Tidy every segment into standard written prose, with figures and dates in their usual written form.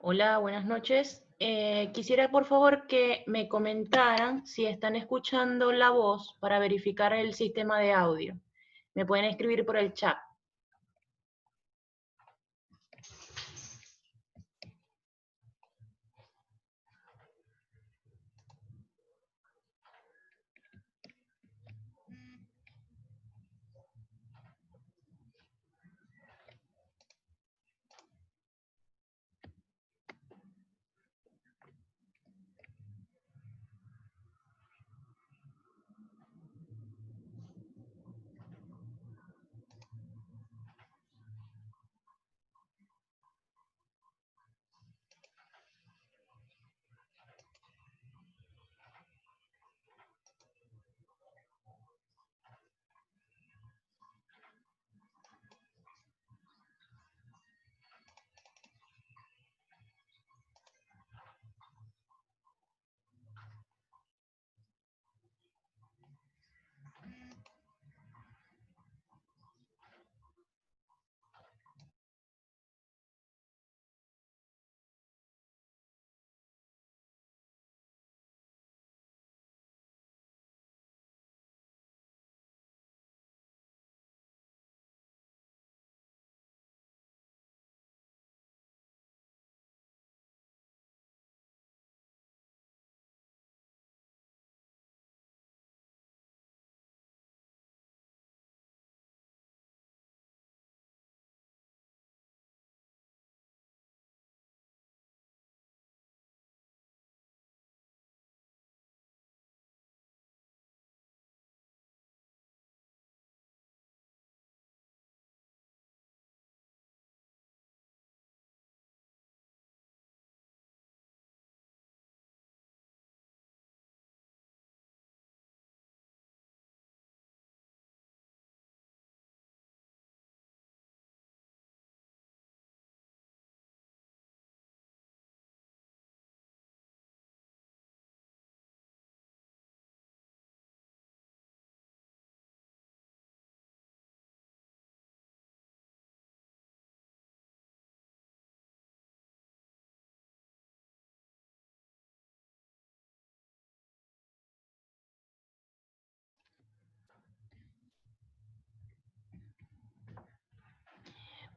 Hola, buenas noches. Quisiera por favor que me comentaran si están escuchando la voz para verificar el sistema de audio. Me pueden escribir por el chat.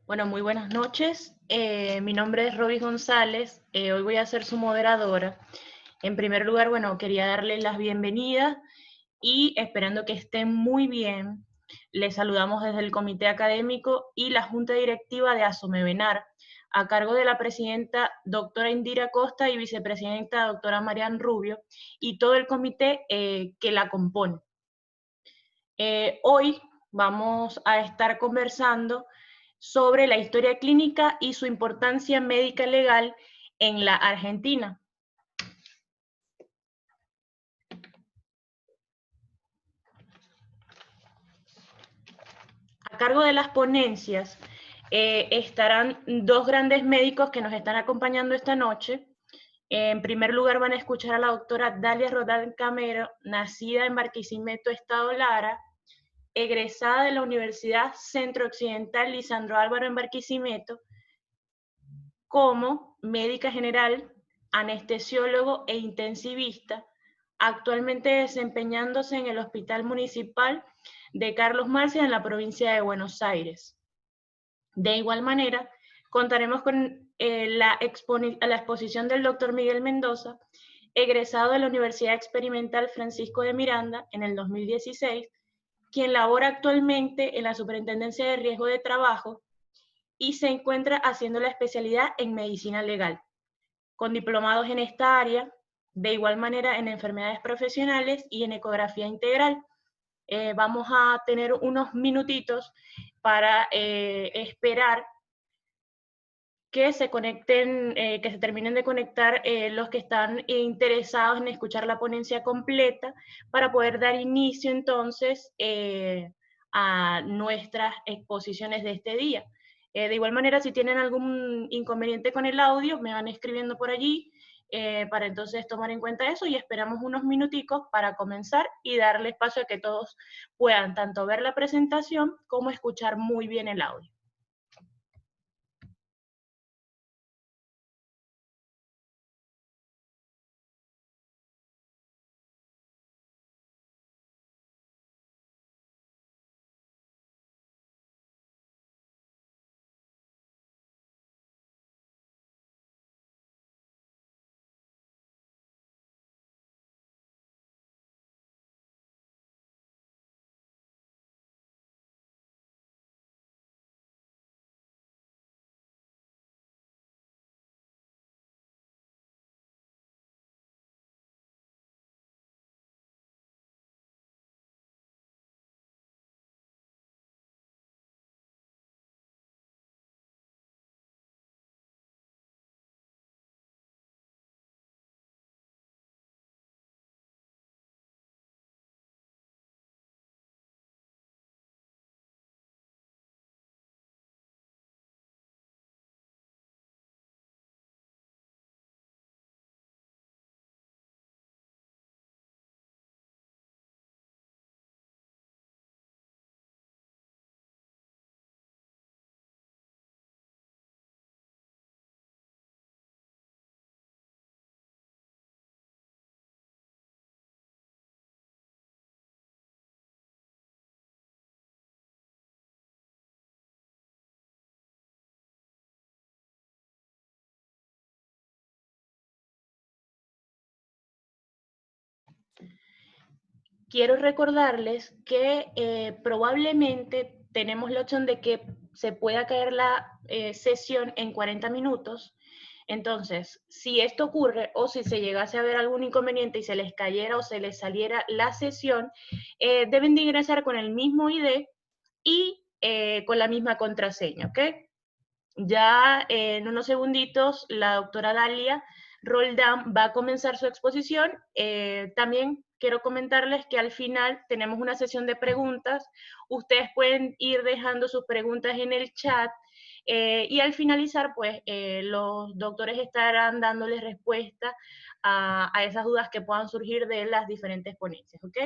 Bueno, muy buenas noches. Mi nombre es Robis González. Hoy voy a ser su moderadora. En primer lugar, bueno, quería darles las bienvenidas y esperando que estén muy bien, les saludamos desde el Comité Académico y la Junta Directiva de Asomebenar, a cargo de la presidenta doctora Indira Costa y vicepresidenta doctora Marian Rubio, y todo el comité que la compone. Hoy vamos a estar conversando sobre la historia clínica y su importancia médica legal en la Argentina. A cargo de las ponencias estarán dos grandes médicos que nos están acompañando esta noche. En primer lugar van a escuchar a la doctora Dalia Rodán Camero, nacida en Barquisimeto, Estado Lara, egresada de la Universidad Centro Occidental Lisandro Álvaro en Barquisimeto, como médica general, anestesiólogo e intensivista, actualmente desempeñándose en el Hospital Municipal de Carlos Marcia en la provincia de Buenos Aires. De igual manera, contaremos con la exposición del doctor Miguel Mendoza, egresado de la Universidad Experimental Francisco de Miranda en el 2016, quien labora actualmente en la Superintendencia de Riesgo de Trabajo y se encuentra haciendo la especialidad en medicina legal, con diplomados en esta área, de igual manera en enfermedades profesionales y en ecografía integral. Vamos a tener unos minutitos para esperar que se conecten, que se terminen de conectar los que están interesados en escuchar la ponencia completa para poder dar inicio entonces a nuestras exposiciones de este día. De igual manera, si tienen algún inconveniente con el audio, me van escribiendo por allí para entonces tomar en cuenta eso y esperamos unos minuticos para comenzar y darle espacio a que todos puedan tanto ver la presentación como escuchar muy bien el audio. quiero recordarles que probablemente tenemos la opción de que se pueda caer la sesión en 40 minutos. Entonces, si esto ocurre o si se llegase a ver algún inconveniente y se les cayera o se les saliera la sesión, deben de ingresar con el mismo ID y con la misma contraseña, ¿ok? Ya en unos segunditos la doctora Dalia Roldán va a comenzar su exposición. También quiero comentarles que al final tenemos una sesión de preguntas. Ustedes pueden ir dejando sus preguntas en el chat y al finalizar, pues los doctores estarán dándoles respuesta a esas dudas que puedan surgir de las diferentes ponencias, ¿ok?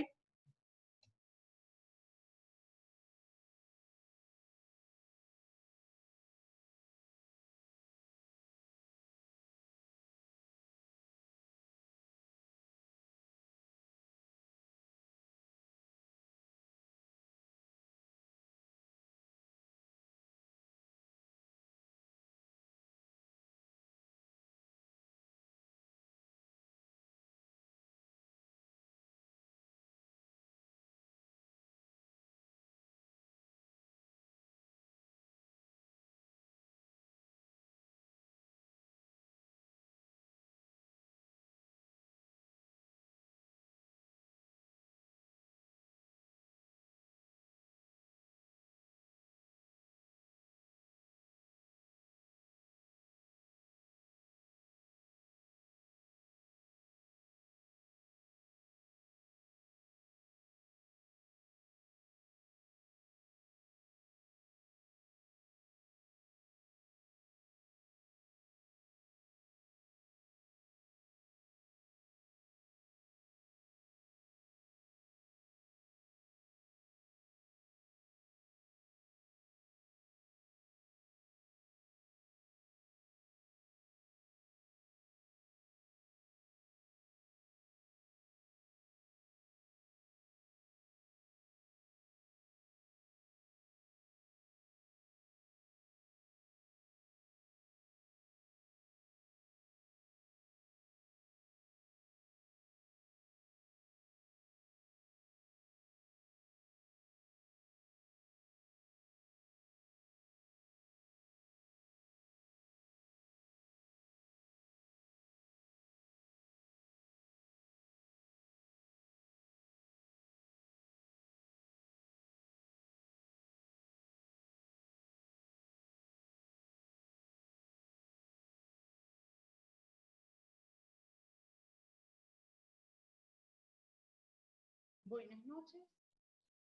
Buenas noches.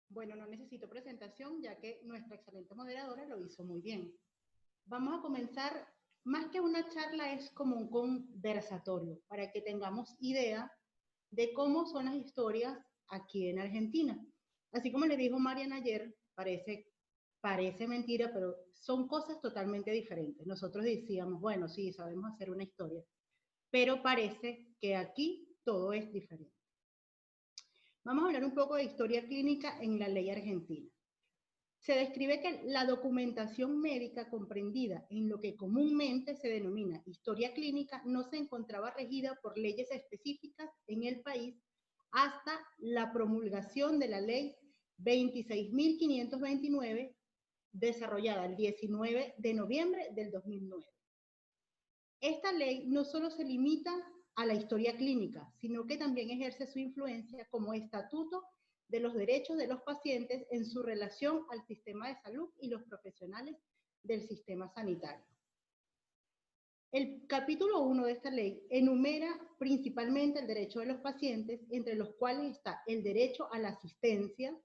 Bueno, no necesito presentación ya que nuestra excelente moderadora lo hizo muy bien. Vamos a comenzar, más que una charla, es como un conversatorio para que tengamos idea de cómo son las historias aquí en Argentina. Así como le dijo Marian ayer, parece mentira, pero son cosas totalmente diferentes. Nosotros decíamos, bueno, sí, sabemos hacer una historia, pero parece que aquí todo es diferente. Vamos a hablar un poco de historia clínica en la ley argentina. Se describe que la documentación médica comprendida en lo que comúnmente se denomina historia clínica no se encontraba regida por leyes específicas en el país hasta la promulgación de la ley 26.529, desarrollada el 19 de noviembre del 2009. Esta ley no solo se limita a la historia clínica, sino que también ejerce su influencia como estatuto de los derechos de los pacientes en su relación al sistema de salud y los profesionales del sistema sanitario. El capítulo 1 de esta ley enumera principalmente el derecho de los pacientes, entre los cuales está el derecho a la asistencia.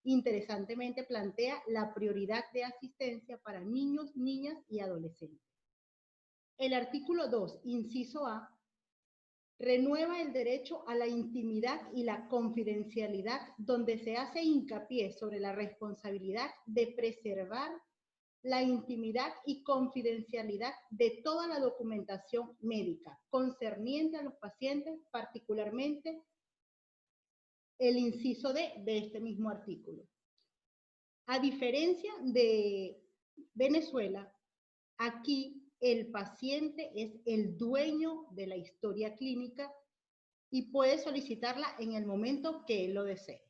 Interesantemente plantea la prioridad de asistencia para niños, niñas y adolescentes. El artículo 2, inciso A, renueva el derecho a la intimidad y la confidencialidad, donde se hace hincapié sobre la responsabilidad de preservar la intimidad y confidencialidad de toda la documentación médica concerniente a los pacientes, particularmente el inciso D de este mismo artículo. A diferencia de Venezuela, aquí el paciente es el dueño de la historia clínica y puede solicitarla en el momento que él lo desee.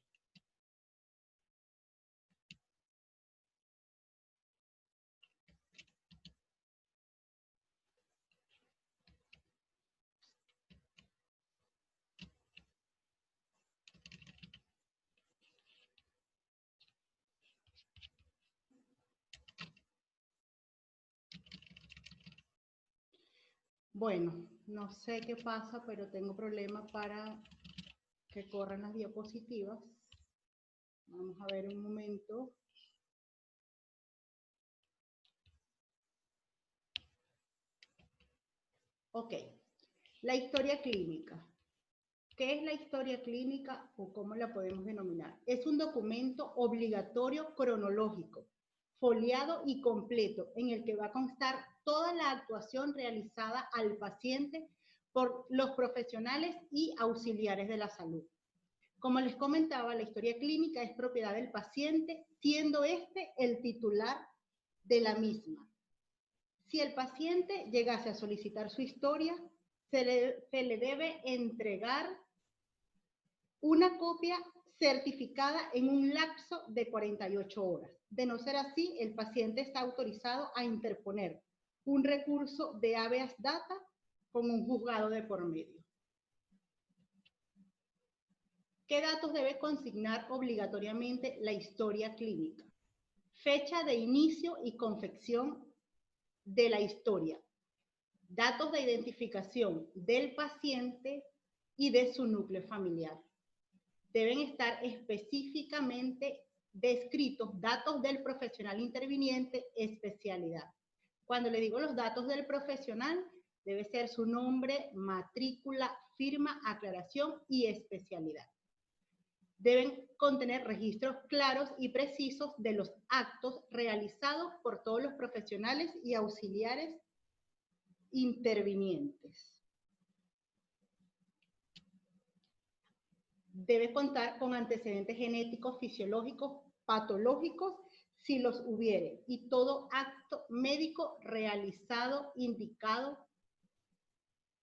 Bueno, no sé qué pasa, pero tengo problemas para que corran las diapositivas. Vamos a ver un momento. Ok, la historia clínica. ¿Qué es la historia clínica o cómo la podemos denominar? Es un documento obligatorio cronológico, foliado y completo, en el que va a constar toda la actuación realizada al paciente por los profesionales y auxiliares de la salud. Como les comentaba, la historia clínica es propiedad del paciente, siendo este el titular de la misma. Si el paciente llegase a solicitar su historia, se le debe entregar una copia certificada en un lapso de 48 horas. De no ser así, el paciente está autorizado a interponer un recurso de habeas data con un juzgado de por medio. ¿Qué datos debe consignar obligatoriamente la historia clínica? Fecha de inicio y confección de la historia, datos de identificación del paciente y de su núcleo familiar. Deben estar específicamente descritos datos del profesional interviniente, especialidad. Cuando le digo los datos del profesional, debe ser su nombre, matrícula, firma, aclaración y especialidad. Deben contener registros claros y precisos de los actos realizados por todos los profesionales y auxiliares intervinientes. Debe contar con antecedentes genéticos, fisiológicos, patológicos, si los hubiere, y todo acto médico realizado, indicado,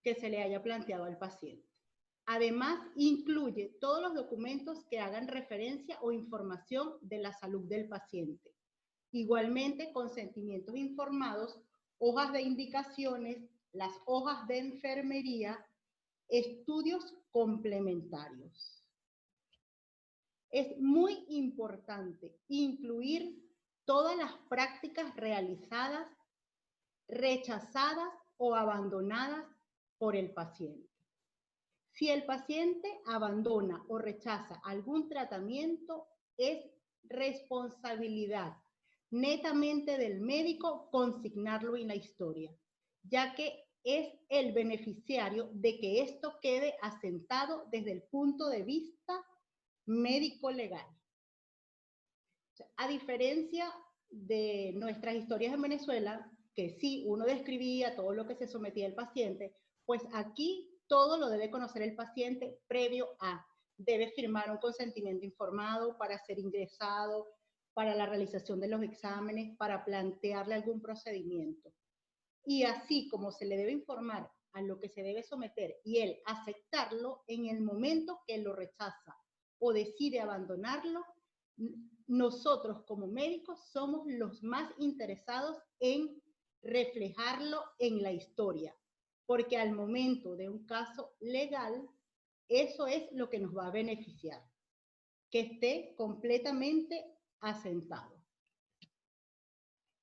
que se le haya planteado al paciente. Además, incluye todos los documentos que hagan referencia o información de la salud del paciente. Igualmente, consentimientos informados, hojas de indicaciones, las hojas de enfermería, estudios complementarios. Es muy importante incluir todas las prácticas realizadas, rechazadas o abandonadas por el paciente. Si el paciente abandona o rechaza algún tratamiento, es responsabilidad netamente del médico consignarlo en la historia, ya que es el beneficiario de que esto quede asentado desde el punto de vista médico legal. A diferencia de nuestras historias en Venezuela, que sí, uno describía todo lo que se sometía el paciente, pues aquí todo lo debe conocer el paciente previo a, debe firmar un consentimiento informado para ser ingresado, para la realización de los exámenes, para plantearle algún procedimiento. Y así como se le debe informar a lo que se debe someter y él aceptarlo, en el momento que lo rechaza o decide abandonarlo, nosotros como médicos somos los más interesados en reflejarlo en la historia, porque al momento de un caso legal, eso es lo que nos va a beneficiar, que esté completamente asentado.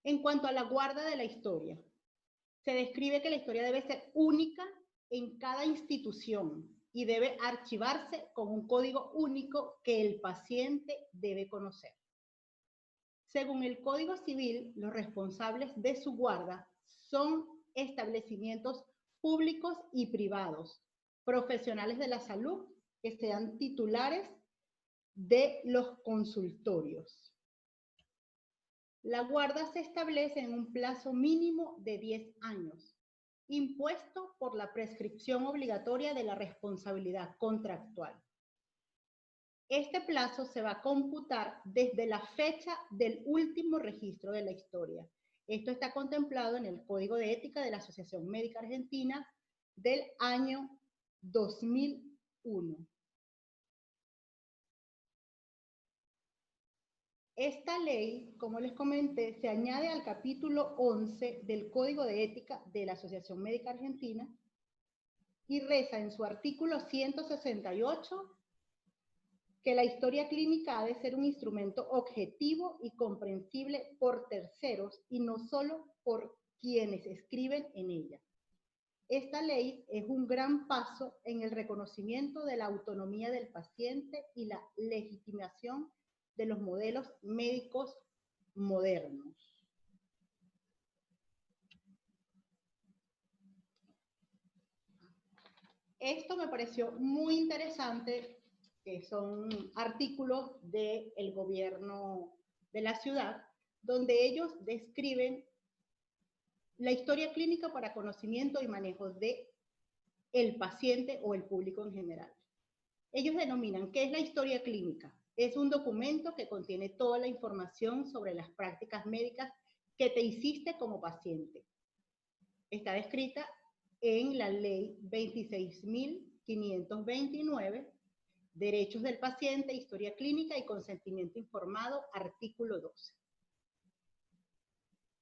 En cuanto a la guarda de la historia, se describe que la historia debe ser única en cada institución y debe archivarse con un código único que el paciente debe conocer. Según el Código Civil, los responsables de su guarda son establecimientos públicos y privados, profesionales de la salud que sean titulares de los consultorios. La guarda se establece en un plazo mínimo de 10 años, impuesto por la prescripción obligatoria de la responsabilidad contractual. Este plazo se va a computar desde la fecha del último registro de la historia. Esto está contemplado en el Código de Ética de la Asociación Médica Argentina del año 2001. Esta ley, como les comenté, se añade al capítulo 11 del Código de Ética de la Asociación Médica Argentina y reza en su artículo 168 que la historia clínica ha de ser un instrumento objetivo y comprensible por terceros y no solo por quienes escriben en ella. Esta ley es un gran paso en el reconocimiento de la autonomía del paciente y la legitimación de los modelos médicos modernos. Esto me pareció muy interesante, que son artículos del gobierno de la ciudad, donde ellos describen la historia clínica para conocimiento y manejo de el paciente o el público en general. Ellos denominan ¿qué es la historia clínica? Es un documento que contiene toda la información sobre las prácticas médicas que te hiciste como paciente. Está descrita en la ley 26.529, Derechos del Paciente, Historia Clínica y Consentimiento Informado, artículo 12.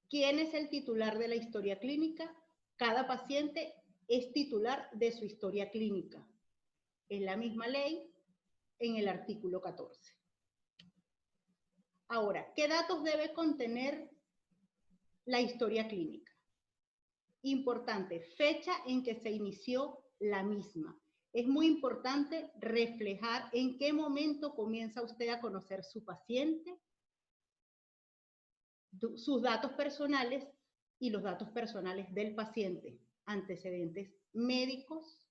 ¿Quién es el titular de la historia clínica? Cada paciente es titular de su historia clínica. Es la misma ley en el artículo 14. Ahora, ¿qué datos debe contener la historia clínica? Importante, fecha en que se inició la misma. Es muy importante reflejar en qué momento comienza usted a conocer su paciente, sus datos personales y los datos personales del paciente, antecedentes médicos,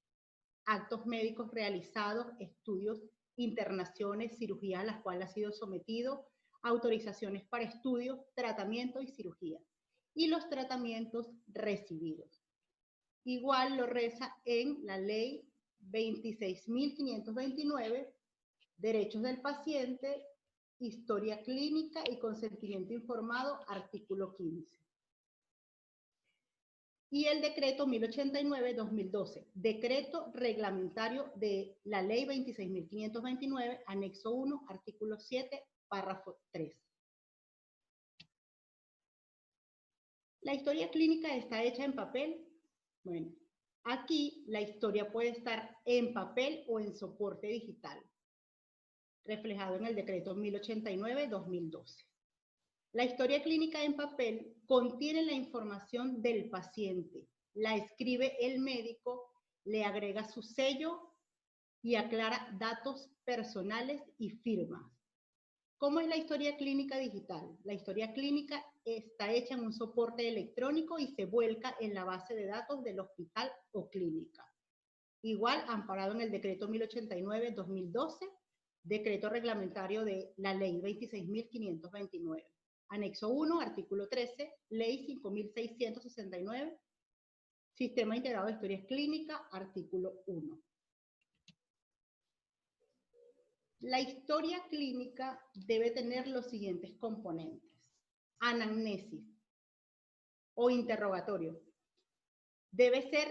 actos médicos realizados, estudios, internaciones, cirugías a las cuales ha sido sometido, autorizaciones para estudios, tratamiento y cirugía, y los tratamientos recibidos. Igual lo reza en la ley 26.529, Derechos del Paciente, Historia Clínica y Consentimiento Informado, artículo 15. Y el decreto 1089-2012, decreto reglamentario de la ley 26.529, anexo 1, artículo 7, párrafo 3. La historia clínica está hecha en papel. Bueno, aquí la historia puede estar en papel o en soporte digital, reflejado en el decreto 1089-2012. La historia clínica en papel contiene la información del paciente, la escribe el médico, le agrega su sello y aclara datos personales y firmas. ¿Cómo es la historia clínica digital? La historia clínica está hecha en un soporte electrónico y se vuelca en la base de datos del hospital o clínica. Igual, amparado en el decreto 1089-2012, decreto reglamentario de la ley 26.529. Anexo 1, artículo 13, ley 5.669, Sistema Integrado de Historias Clínicas, artículo 1. La historia clínica debe tener los siguientes componentes. Anamnesis o interrogatorio. Debe ser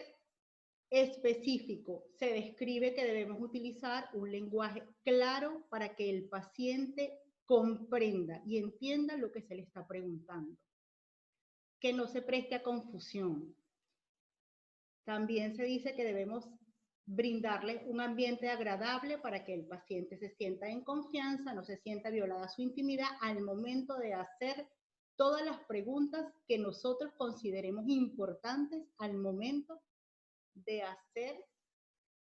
específico. Se describe que debemos utilizar un lenguaje claro para que el paciente comprenda y entienda lo que se le está preguntando. Que no se preste a confusión. También se dice que debemos brindarle un ambiente agradable para que el paciente se sienta en confianza, no se sienta violada su intimidad al momento de hacer todas las preguntas que nosotros consideremos importantes al momento de hacer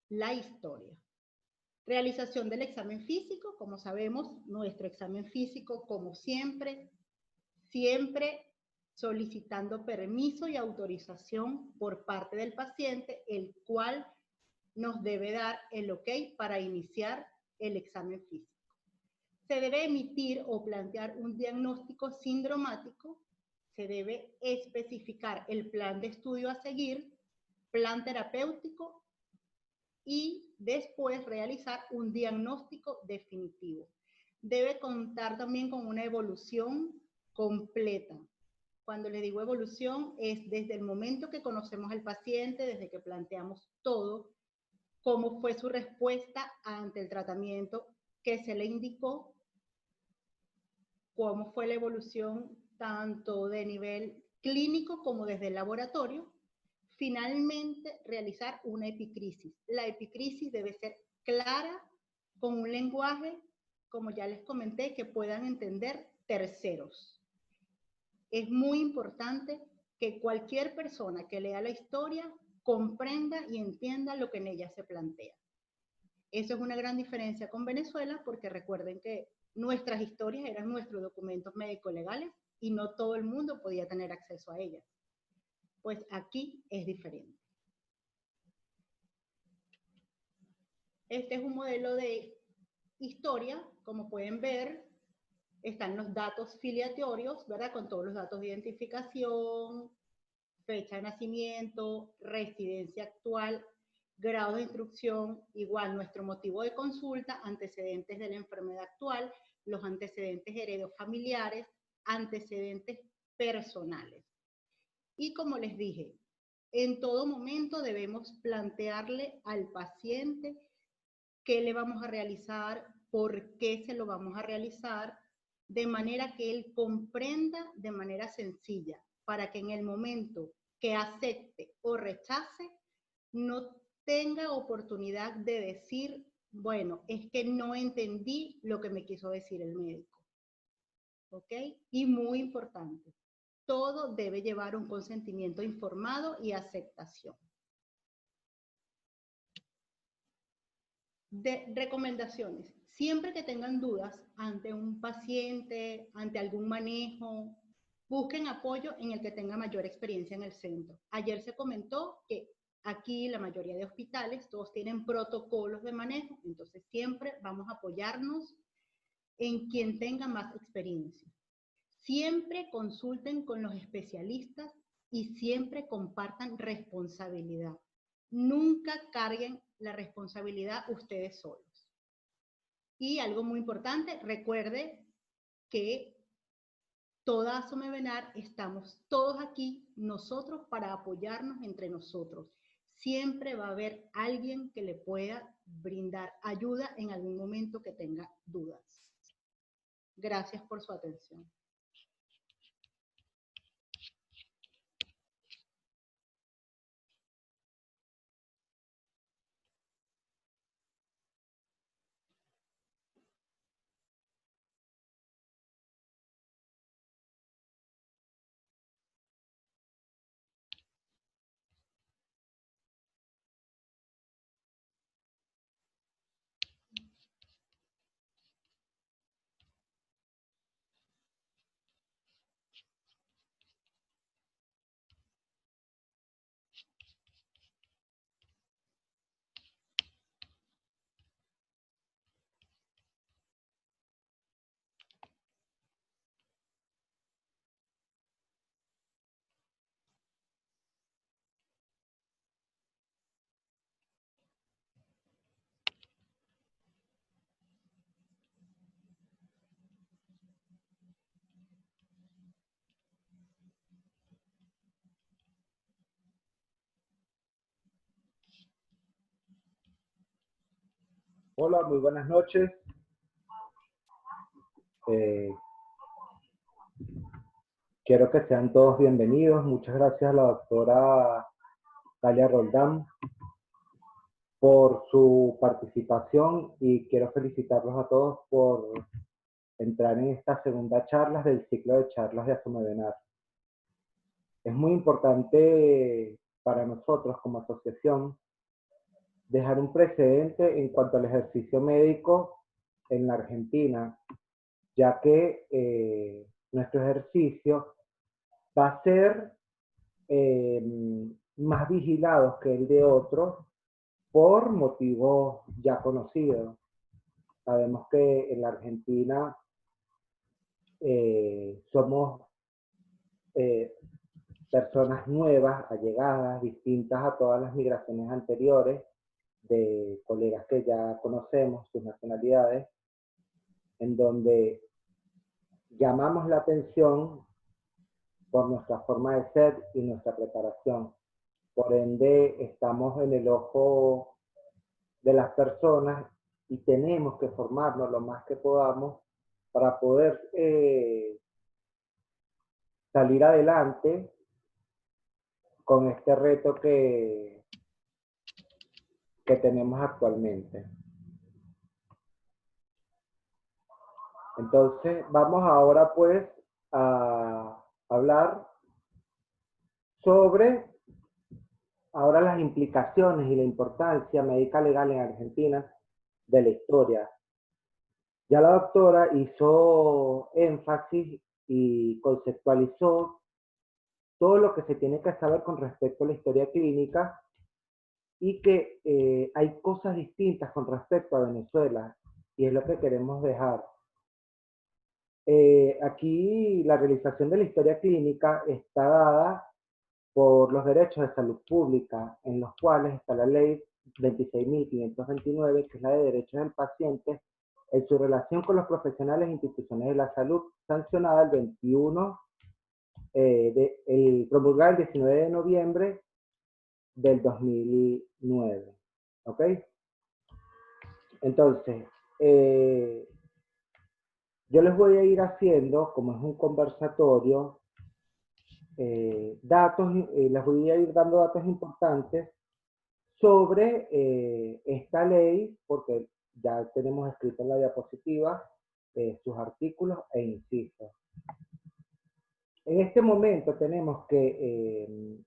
la historia. Realización del examen físico, como sabemos, nuestro examen físico, como siempre solicitando permiso y autorización por parte del paciente, el cual nos debe dar el ok para iniciar el examen físico. Se debe emitir o plantear un diagnóstico sindromático, se debe especificar el plan de estudio a seguir, plan terapéutico y después realizar un diagnóstico definitivo. Debe contar también con una evolución completa. Cuando le digo evolución es desde el momento que conocemos al paciente, desde que planteamos todo, cómo fue su respuesta ante el tratamiento que se le indicó, cómo fue la evolución tanto de nivel clínico como desde el laboratorio. Finalmente, realizar una epicrisis. La epicrisis debe ser clara, con un lenguaje, como ya les comenté, que puedan entender terceros. Es muy importante que cualquier persona que lea la historia comprenda y entienda lo que en ella se plantea. Eso es una gran diferencia con Venezuela, porque recuerden que nuestras historias eran nuestros documentos médico-legales y no todo el mundo podía tener acceso a ellas. Pues aquí es diferente. Este es un modelo de historia, como pueden ver, están los datos filiatorios, ¿verdad? Con todos los datos de identificación, fecha de nacimiento, residencia actual, grado de instrucción, igual nuestro motivo de consulta, antecedentes de la enfermedad actual, los antecedentes heredofamiliares, antecedentes personales. Y como les dije, en todo momento debemos plantearle al paciente qué le vamos a realizar, por qué se lo vamos a realizar, de manera que él comprenda de manera sencilla, para que en el momento que acepte o rechace, no tenga oportunidad de decir, bueno, es que no entendí lo que me quiso decir el médico. ¿Ok? Y muy importante, todo debe llevar un consentimiento informado y aceptación. De recomendaciones. Siempre que tengan dudas ante un paciente, ante algún manejo, busquen apoyo en el que tenga mayor experiencia en el centro. Ayer se comentó que aquí la mayoría de hospitales, todos tienen protocolos de manejo, entonces siempre vamos a apoyarnos en quien tenga más experiencia. Siempre consulten con los especialistas y siempre compartan responsabilidad. Nunca carguen la responsabilidad ustedes solos. Y algo muy importante, recuerde que toda Asomevenar estamos todos aquí, nosotros, para apoyarnos entre nosotros. Siempre va a haber alguien que le pueda brindar ayuda en algún momento que tenga dudas. Gracias por su atención. Hola, muy buenas noches. Quiero que sean todos bienvenidos. Muchas gracias a la doctora Dalia Roldán por su participación y quiero felicitarlos a todos por entrar en esta segunda charla del ciclo de charlas de Asomevenar. Es muy importante para nosotros como asociación dejar un precedente en cuanto al ejercicio médico en la Argentina, ya que nuestro ejercicio va a ser más vigilados que el de otros por motivos ya conocidos. Sabemos que en la Argentina somos personas nuevas, allegadas, distintas a todas las migraciones anteriores, de colegas que ya conocemos, sus nacionalidades, en donde llamamos la atención por nuestra forma de ser y nuestra preparación. Por ende, estamos en el ojo de las personas y tenemos que formarnos lo más que podamos para poder salir adelante con este reto que tenemos actualmente. Entonces, vamos ahora pues a hablar sobre ahora las implicaciones y la importancia médica legal en Argentina de la historia. Ya la doctora hizo énfasis y conceptualizó todo lo que se tiene que saber con respecto a la historia clínica y que hay cosas distintas con respecto a Venezuela y es lo que queremos dejar. Aquí la realización de la historia clínica está dada por los derechos de salud pública, en los cuales está la ley 26.529, que es la de derechos del paciente, en su relación con los profesionales e instituciones de la salud, sancionada el 21, promulgada el 19 de noviembre del 2009. ¿Ok? Entonces, yo les voy a ir haciendo, como es un conversatorio, datos, les voy a ir dando datos importantes sobre esta ley, porque ya tenemos escrito en la diapositiva sus artículos e incisos. En este momento tenemos que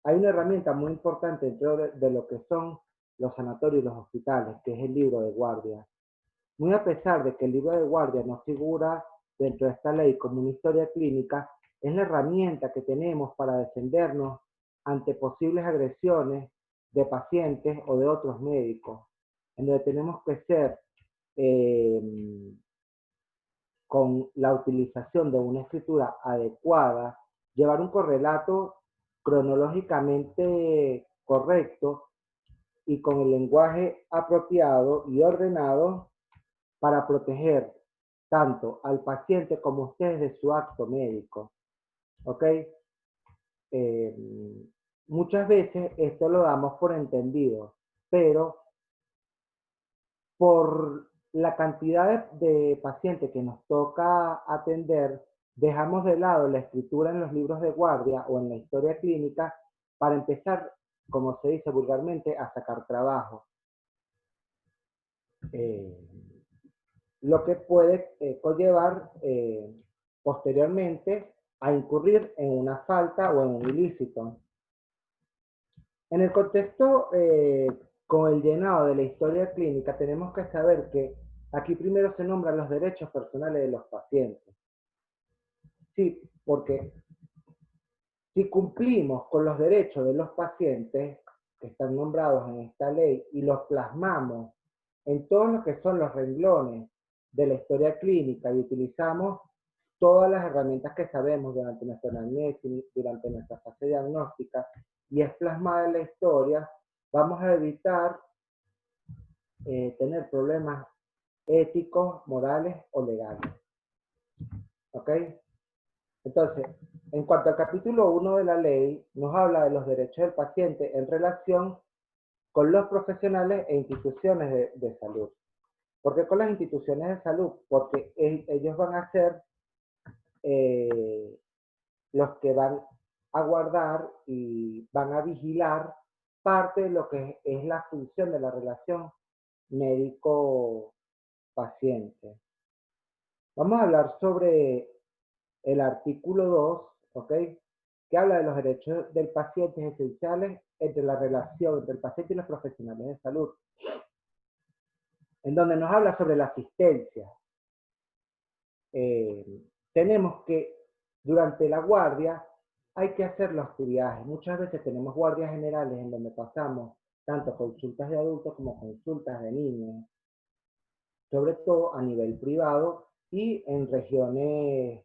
hay una herramienta muy importante dentro de lo que son los sanatorios y los hospitales, que es el libro de guardia. Muy a pesar de que el libro de guardia no figura dentro de esta ley como una historia clínica, es la herramienta que tenemos para defendernos ante posibles agresiones de pacientes o de otros médicos, en donde tenemos que ser con la utilización de una escritura adecuada, llevar un correlato cronológicamente correcto y con el lenguaje apropiado y ordenado para proteger tanto al paciente como a ustedes de su acto médico. ¿Ok? Muchas veces esto lo damos por entendido, pero por la cantidad de pacientes que nos toca atender, dejamos de lado la escritura en los libros de guardia o en la historia clínica para empezar, como se dice vulgarmente, a sacar trabajo. Lo que puede conllevar posteriormente a incurrir en una falta o en un ilícito. En el contexto con el llenado de la historia clínica, tenemos que saber que aquí primero se nombran los derechos personales de los pacientes. Sí, porque si cumplimos con los derechos de los pacientes que están nombrados en esta ley y los plasmamos en todos lo que son los renglones de la historia clínica y utilizamos todas las herramientas que sabemos durante nuestra anamnesis, durante nuestra fase diagnóstica, y es plasmada en la historia, vamos a evitar tener problemas éticos, morales o legales. ¿Ok? Entonces, en cuanto al capítulo 1 de la ley, nos habla de los derechos del paciente en relación con los profesionales e instituciones de salud. ¿Por qué con las instituciones de salud? Porque ellos van a ser los que van a guardar y van a vigilar parte de lo que es la función de la relación médico-paciente. Vamos a hablar sobre el artículo 2, ¿ok? Que habla de los derechos del paciente esenciales entre la relación entre el paciente y los profesionales de salud, en donde nos habla sobre la asistencia. Tenemos que, durante la guardia, hay que hacer los triajes. Muchas veces tenemos guardias generales en donde pasamos tanto consultas de adultos como consultas de niños, sobre todo a nivel privado y en regiones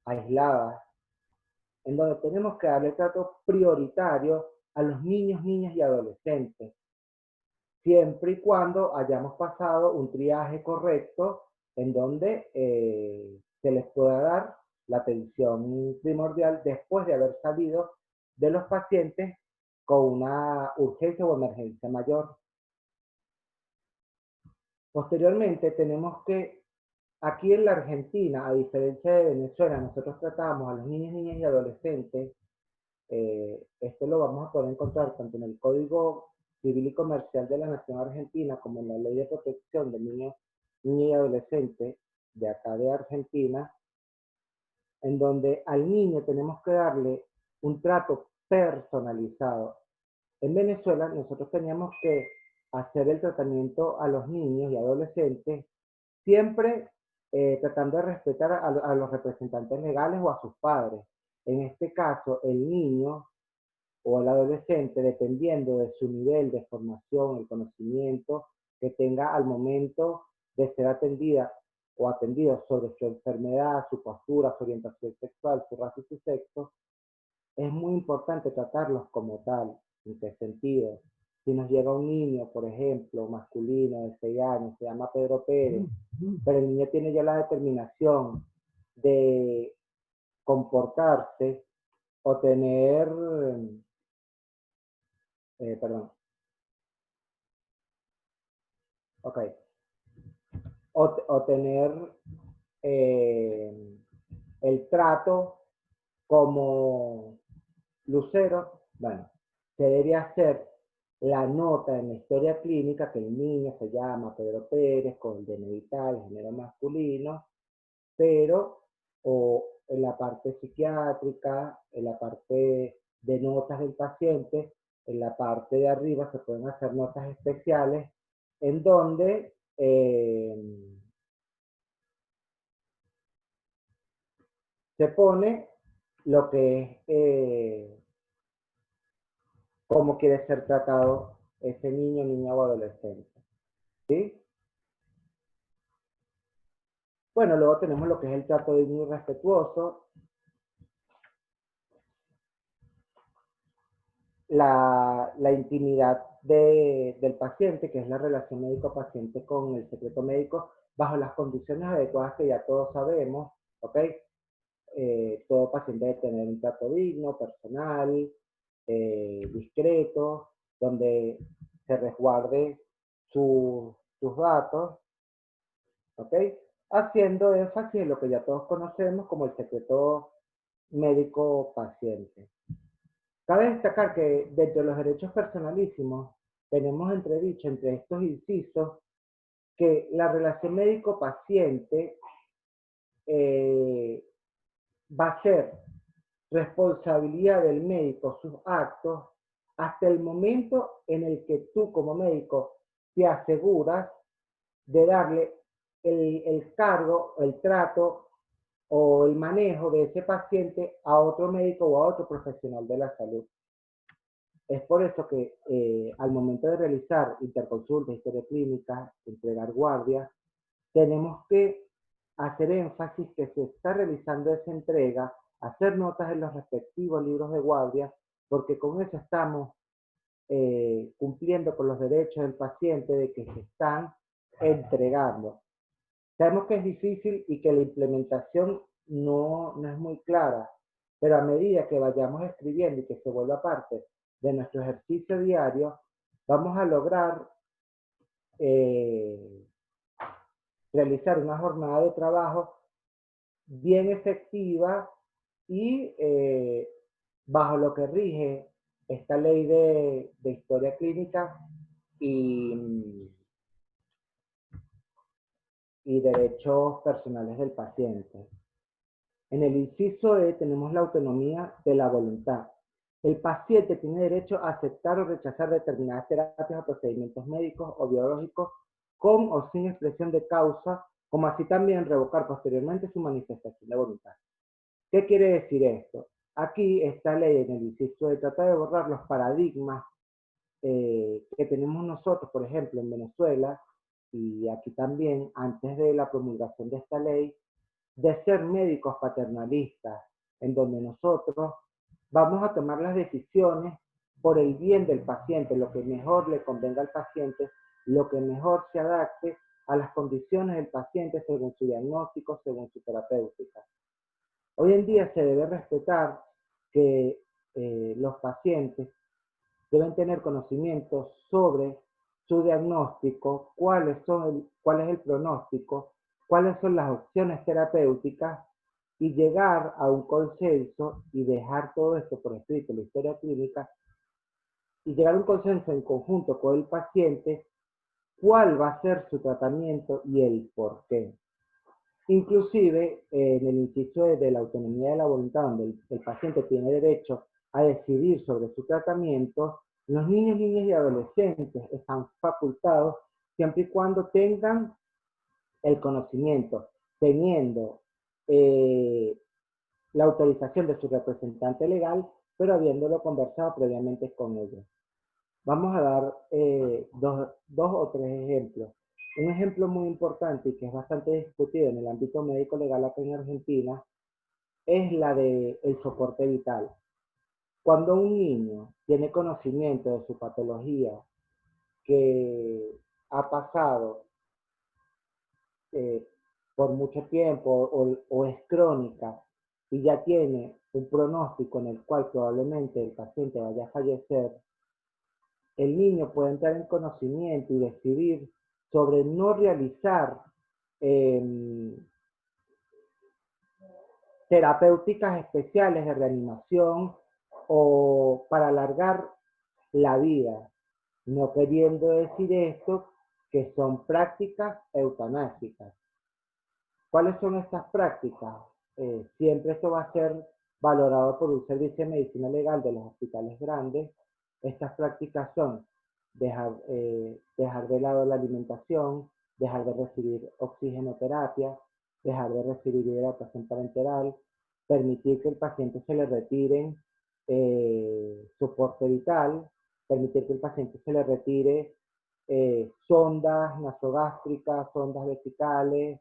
aisladas, en donde tenemos que darle trato prioritario a los niños, niñas y adolescentes, siempre y cuando hayamos pasado un triaje correcto en donde se les pueda dar la atención primordial después de haber salido de los pacientes con una urgencia o emergencia mayor. Posteriormente tenemos que, aquí en la Argentina, a diferencia de Venezuela, nosotros tratamos a los niños, niñas y adolescentes, esto lo vamos a poder encontrar tanto en el Código Civil y Comercial de la Nación Argentina como en la Ley de Protección de Niños, Niñas y Adolescentes de acá de Argentina, en donde al niño tenemos que darle un trato personalizado. En Venezuela nosotros teníamos que hacer el tratamiento a los niños y adolescentes, siempre tratando de respetar a los representantes legales o a sus padres. En este caso, el niño o el adolescente, dependiendo de su nivel de formación, el conocimiento que tenga al momento de ser atendida o atendido sobre su enfermedad, su postura, su orientación sexual, su raza y su sexo, es muy importante tratarlos como tal. ¿En qué sentido? Si nos llega un niño, por ejemplo, masculino de 6 años, se llama Pedro Pérez, pero el niño tiene ya la determinación de comportarse o tener, perdón, ok, o tener el trato como lucero, bueno, se debe hacer la nota en la historia clínica que el niño se llama Pedro Pérez con el DNI tal, género masculino, pero o en la parte psiquiátrica, en la parte de notas del paciente, en la parte de arriba se pueden hacer notas especiales en donde se pone lo que es cómo quiere ser tratado ese niño, niña o adolescente. ¿Sí? Bueno, luego tenemos lo que es el trato digno y respetuoso, la intimidad del paciente, que es la relación médico-paciente con el secreto médico, bajo las condiciones adecuadas que ya todos sabemos, ¿ok? Todo paciente debe tener un trato digno, personal, discreto, donde se resguarde sus datos, ¿ok? Haciendo énfasis en lo que ya todos conocemos como el secreto médico-paciente. Cabe destacar que dentro de los derechos personalísimos tenemos entredicho entre estos incisos que la relación médico-paciente va a ser responsabilidad del médico sus actos hasta el momento en el que tú como médico te aseguras de darle el cargo, el trato o el manejo de ese paciente a otro médico o a otro profesional de la salud. Es por eso que al momento de realizar interconsultas, historia clínica, entregar guardias, tenemos que hacer énfasis que se está realizando esa entrega, hacer notas en los respectivos libros de guardia, porque con eso estamos cumpliendo con los derechos del paciente de que se están entregando. Sabemos que es difícil y que la implementación no es muy clara, pero a medida que vayamos escribiendo y que se vuelva parte de nuestro ejercicio diario, vamos a lograr realizar una jornada de trabajo bien efectiva y bajo lo que rige esta ley de historia clínica y derechos personales del paciente. En el inciso E tenemos la autonomía de la voluntad. El paciente tiene derecho a aceptar o rechazar determinadas terapias o procedimientos médicos o biológicos con o sin expresión de causa, como así también revocar posteriormente su manifestación de voluntad. ¿Qué quiere decir esto? Aquí esta ley en el inciso E trata de borrar los paradigmas que tenemos nosotros, por ejemplo, en Venezuela, y aquí también, antes de la promulgación de esta ley, de ser médicos paternalistas, en donde nosotros vamos a tomar las decisiones por el bien del paciente, lo que mejor le convenga al paciente, lo que mejor se adapte a las condiciones del paciente según su diagnóstico, según su terapéutica. Hoy en día se debe respetar que los pacientes deben tener conocimientos sobre su diagnóstico, cuál es el pronóstico, cuáles son las opciones terapéuticas y llegar a un consenso y dejar todo esto por escrito en la historia clínica y llegar a un consenso en conjunto con el paciente cuál va a ser su tratamiento y el por qué. Inclusive en el inciso de la autonomía de la voluntad, donde el paciente tiene derecho a decidir sobre su tratamiento, Los niños, niñas y adolescentes están facultados siempre y cuando tengan el conocimiento, teniendo la autorización de su representante legal, pero habiéndolo conversado previamente con ellos. Vamos a dar dos o tres ejemplos. Un ejemplo muy importante y que es bastante discutido en el ámbito médico legal acá en Argentina es la del soporte vital. Cuando un niño tiene conocimiento de su patología que ha pasado por mucho tiempo o es crónica y ya tiene un pronóstico en el cual probablemente el paciente vaya a fallecer, el niño puede entrar en conocimiento y decidir sobre no realizar terapéuticas especiales de reanimación o para alargar la vida, no queriendo decir esto que son prácticas eutanásicas. ¿Cuáles son estas prácticas? Siempre esto va a ser valorado por un servicio de medicina legal de los hospitales grandes. Estas prácticas son dejar de lado la alimentación, dejar de recibir oxigenoterapia, dejar de recibir hidratación parenteral, permitir que el paciente se le retiren soporte vital, permitir que el paciente se le retire sondas nasogástricas, sondas vesicales,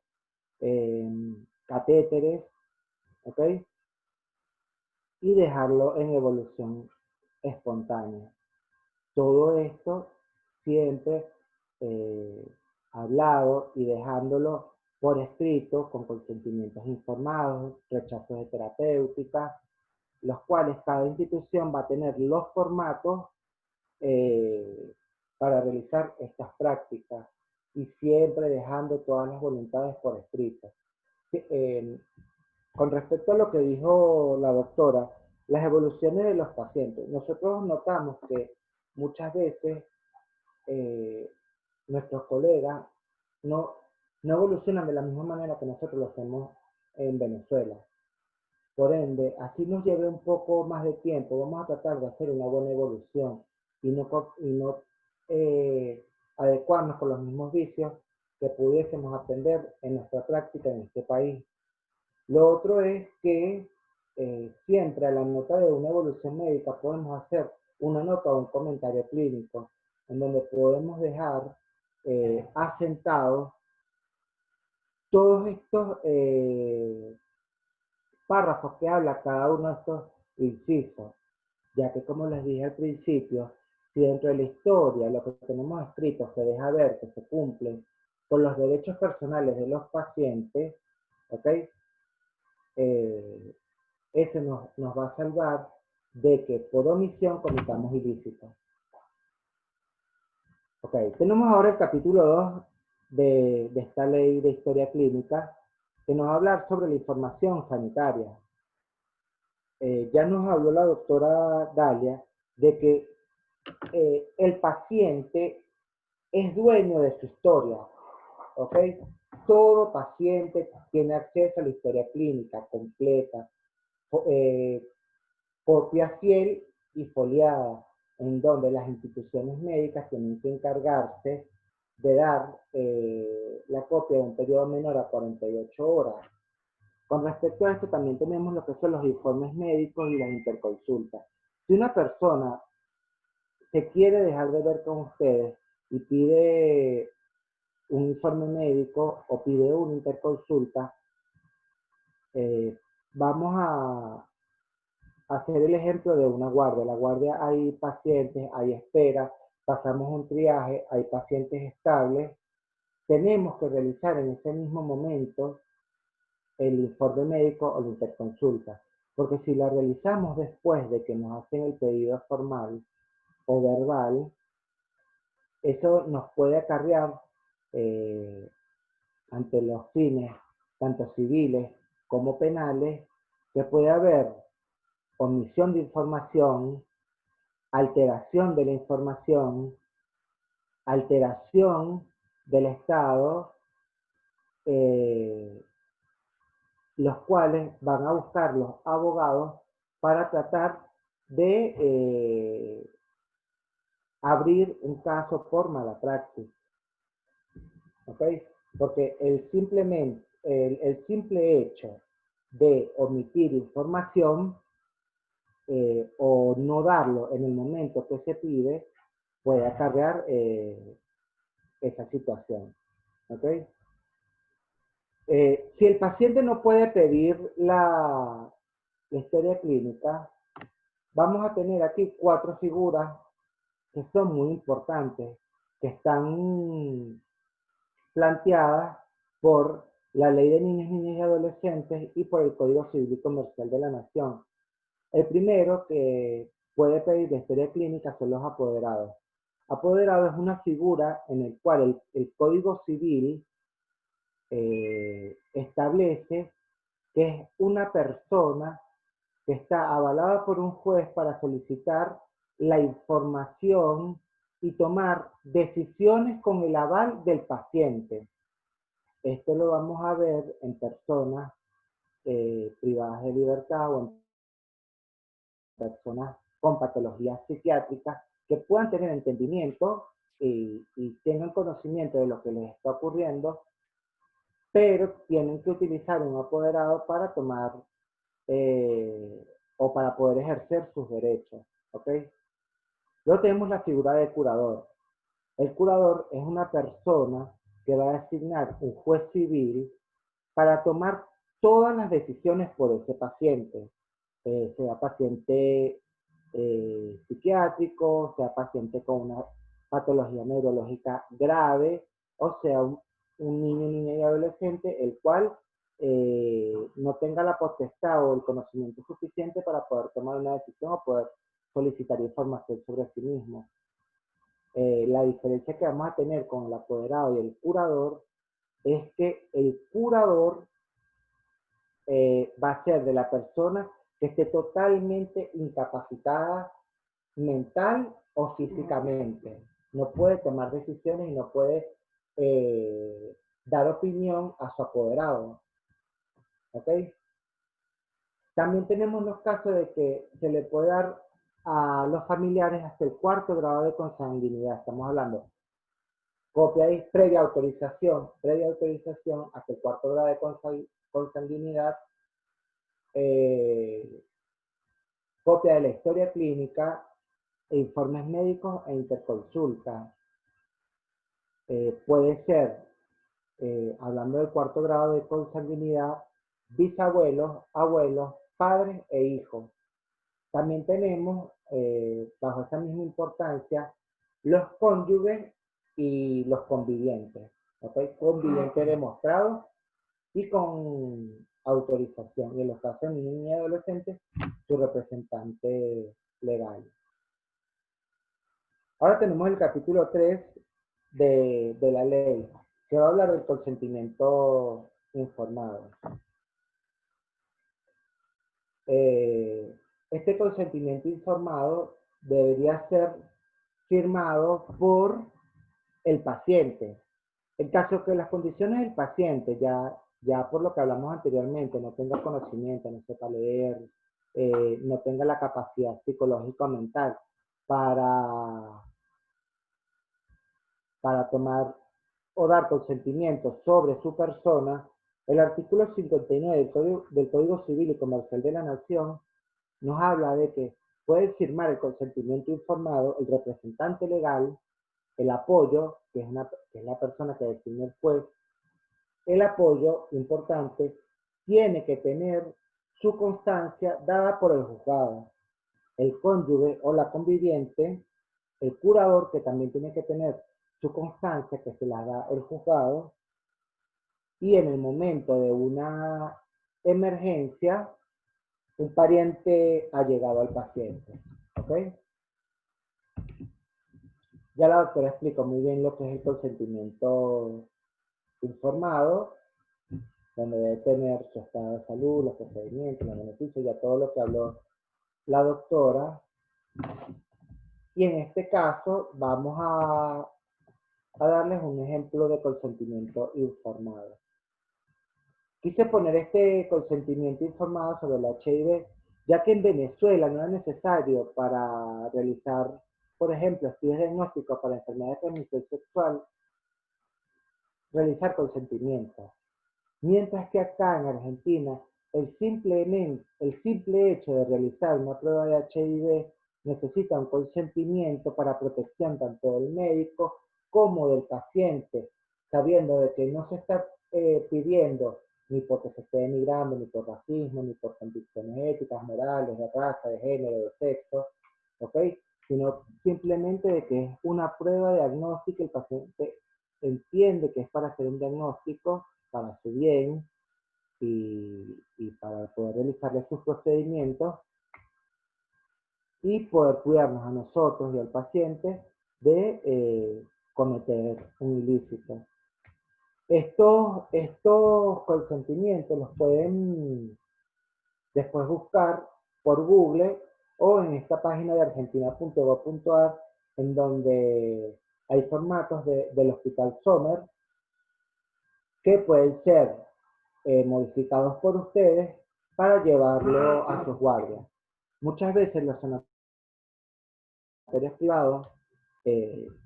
catéteres, ¿ok? Y dejarlo en evolución espontánea. Todo esto siempre hablado y dejándolo por escrito con consentimientos informados, rechazos de terapéuticas, los cuales cada institución va a tener los formatos para realizar estas prácticas y siempre dejando todas las voluntades por escrito. Con respecto a lo que dijo la doctora, las evoluciones de los pacientes, nosotros notamos que muchas veces nuestros colegas no evolucionan de la misma manera que nosotros lo hacemos en Venezuela. Por ende, así nos lleve un poco más de tiempo, vamos a tratar de hacer una buena evolución y no adecuarnos con los mismos vicios que pudiésemos aprender en nuestra práctica en este país. Lo otro es que siempre a la nota de una evolución médica podemos hacer una nota o un comentario clínico en donde podemos dejar asentados todos estos párrafos que habla cada uno de estos incisos, ya que como les dije al principio, si dentro de la historia lo que tenemos escrito se deja ver que se cumplen con los derechos personales de los pacientes, ¿ok? Eso nos va a salvar de que por omisión cometamos ilícitos. Ok, tenemos ahora el capítulo 2 de esta ley de historia clínica, que nos va a hablar sobre la información sanitaria. Ya nos habló la doctora Dalia de que el paciente es dueño de su historia, ¿ok? Todo paciente tiene acceso a la historia clínica completa, copia fiel y foliada, en donde las instituciones médicas tienen que encargarse de dar la copia de un periodo menor a 48 horas. Con respecto a esto también tenemos lo que son los informes médicos y las interconsultas. Si una persona se quiere dejar de ver con ustedes y pide un informe médico o pide una interconsulta, vamos a hacer el ejemplo de una guardia. La guardia hay pacientes, hay espera, pasamos un triaje, hay pacientes estables. Tenemos que realizar en ese mismo momento el informe médico o la interconsulta, porque si la realizamos después de que nos hacen el pedido formal o verbal, eso nos puede acarrear ante los fines tanto civiles como penales, que puede haber omisión de información, alteración de la información, alteración del estado, los cuales van a buscar los abogados para tratar de abrir un caso por mala praxis. ¿Ok? Porque el simple hecho de omitir información o no darlo en el momento que se pide puede acarrear esa situación. ¿Ok? Si el paciente no puede pedir la historia clínica, vamos a tener aquí 4 figuras que son muy importantes, que están planteadas por la Ley de Niños, Niñas y Adolescentes y por el Código Civil y Comercial de la Nación. El primero que puede pedir la historia clínica son los apoderados. Apoderado es una figura en el cual el Código Civil establece que es una persona que está avalada por un juez para solicitar la información y tomar decisiones con el aval del paciente. Esto lo vamos a ver en personas privadas de libertad o en personas con patologías psiquiátricas que puedan tener entendimiento y tengan conocimiento de lo que les está ocurriendo, pero tienen que utilizar un apoderado para tomar o para poder ejercer sus derechos. ¿Ok? Luego tenemos la figura del curador. El curador es una persona que va a designar un juez civil para tomar todas las decisiones por ese paciente, sea paciente psiquiátrico, sea paciente con una patología neurológica grave, o sea un niño, niña y adolescente, el cual no tenga la potestad o el conocimiento suficiente para poder tomar una decisión o poder solicitar información sobre sí mismo. La diferencia que vamos a tener con el apoderado y el curador es que el curador va a ser de la persona que esté totalmente incapacitada mental o físicamente. No puede tomar decisiones y no puede dar opinión a su apoderado. ¿Ok? También tenemos los casos de que se le puede dar a los familiares hasta el 4º grado de consanguinidad. Estamos hablando copia y previa autorización hasta el 4º grado de consanguinidad, copia de la historia clínica, e informes médicos e interconsulta. Puede ser, hablando del 4º grado de consanguinidad, bisabuelos, abuelos, padres e hijos. También tenemos, bajo esa misma importancia, los cónyuges y los convivientes. ¿Okay? Conviviente demostrado y con autorización. Y en los casos de niños y adolescentes, su representante legal. Ahora tenemos el capítulo 3 de la ley, que va a hablar del consentimiento informado. Este consentimiento informado debería ser firmado por el paciente. En caso que las condiciones del paciente, ya por lo que hablamos anteriormente, no tenga conocimiento, no sepa leer, no tenga la capacidad psicológica o mental para tomar o dar consentimiento sobre su persona, el artículo 59 del Código Civil y Comercial de la Nación nos habla de que puede firmar el consentimiento informado el representante legal, el apoyo, que es la persona que designa el juez. El apoyo, importante, tiene que tener su constancia dada por el juzgado. El cónyuge o la conviviente, el curador, que también tiene que tener su constancia, que se la da el juzgado, y en el momento de una emergencia, un pariente ha llegado al paciente. ¿Ok? Ya la doctora explicó muy bien lo que es el consentimiento informado, donde debe tener su estado de salud, los procedimientos, los beneficios, ya todo lo que habló la doctora. Y en este caso vamos a darles un ejemplo de consentimiento informado. Quise poner este consentimiento informado sobre el HIV, ya que en Venezuela no es necesario para realizar por ejemplo, estudios diagnósticos para enfermedades de transmisión sexual, realizar consentimiento. Mientras que acá en Argentina, el simple hecho de realizar una prueba de HIV necesita un consentimiento para protección tanto del médico como del paciente, sabiendo de que no se está pidiendo ni porque se esté denigrando, ni por racismo, ni por convicciones éticas, morales, de raza, de género, de sexo, ¿ok? Sino simplemente de que es una prueba diagnóstica, el paciente entiende que es para hacer un diagnóstico para su bien y para poder realizarle sus procedimientos y poder cuidarnos a nosotros y al paciente de cometer un ilícito. Estos consentimientos los pueden después buscar por Google o en esta página de argentina.gov.ar, en donde hay formatos del Hospital Sommer que pueden ser modificados por ustedes para llevarlo a sus guardias. Muchas veces los sanatorios privados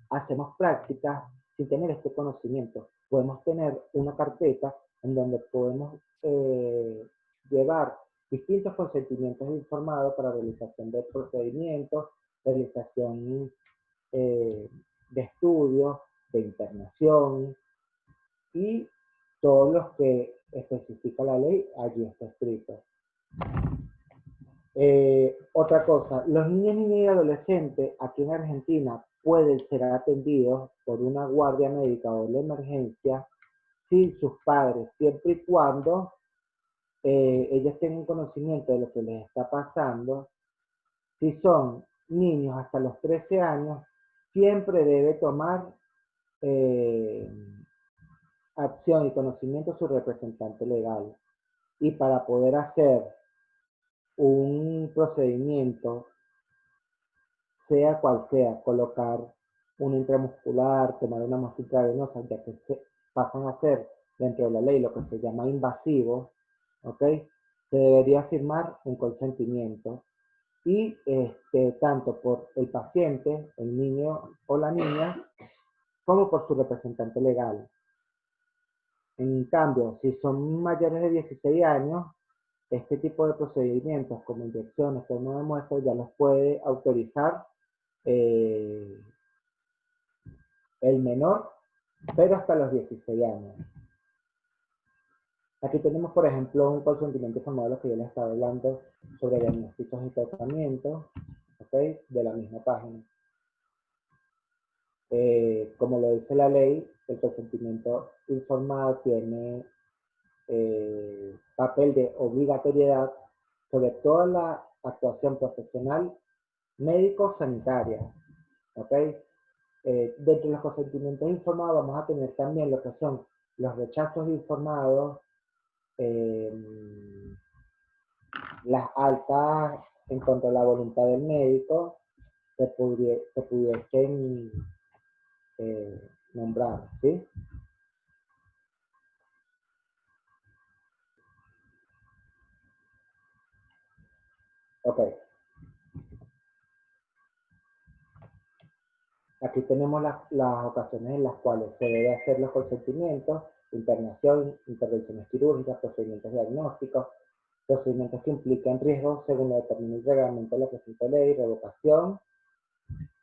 hacemos prácticas sin tener este conocimiento. Podemos tener una carpeta en donde podemos llevar distintos consentimientos informados para realización de procedimientos, realización de estudios, de internación y todos los que especifica la ley, allí está escrito. Otra cosa, los niños, niñas y adolescentes aquí en Argentina pueden ser atendidos por una guardia médica o de emergencia sin sus padres, siempre y cuando ellos tengan conocimiento de lo que les está pasando. Si son niños hasta los 13 años, siempre debe tomar acción y conocimiento su representante legal. Y para poder hacer un procedimiento, sea cual sea, colocar un intramuscular, tomar una muestra intravenosa, ya que se pasan a ser dentro de la ley lo que se llama invasivo, ¿ok? Se debería firmar un consentimiento y tanto por el paciente, el niño o la niña, como por su representante legal. En cambio, si son mayores de 16 años, este tipo de procedimientos como inyecciones, toma de muestras, ya los puede autorizar el menor, pero hasta los 16 años. Aquí tenemos, por ejemplo, un consentimiento informado de lo que yo les estaba hablando sobre diagnósticos y tratamientos, ¿okay? De la misma página. Como lo dice la ley, el consentimiento informado tiene papel de obligatoriedad sobre toda la actuación profesional médico-sanitaria. ¿Okay? Dentro de los consentimientos informados vamos a tener también lo que son los rechazos informados, las altas en contra de la voluntad del médico, se pudiesen nombrar, ¿sí? Ok. Aquí tenemos las ocasiones en las cuales se debe hacer los consentimientos: internación, intervenciones quirúrgicas, procedimientos diagnósticos, procedimientos que implican riesgos según lo determina el reglamento de la presente ley, revocación,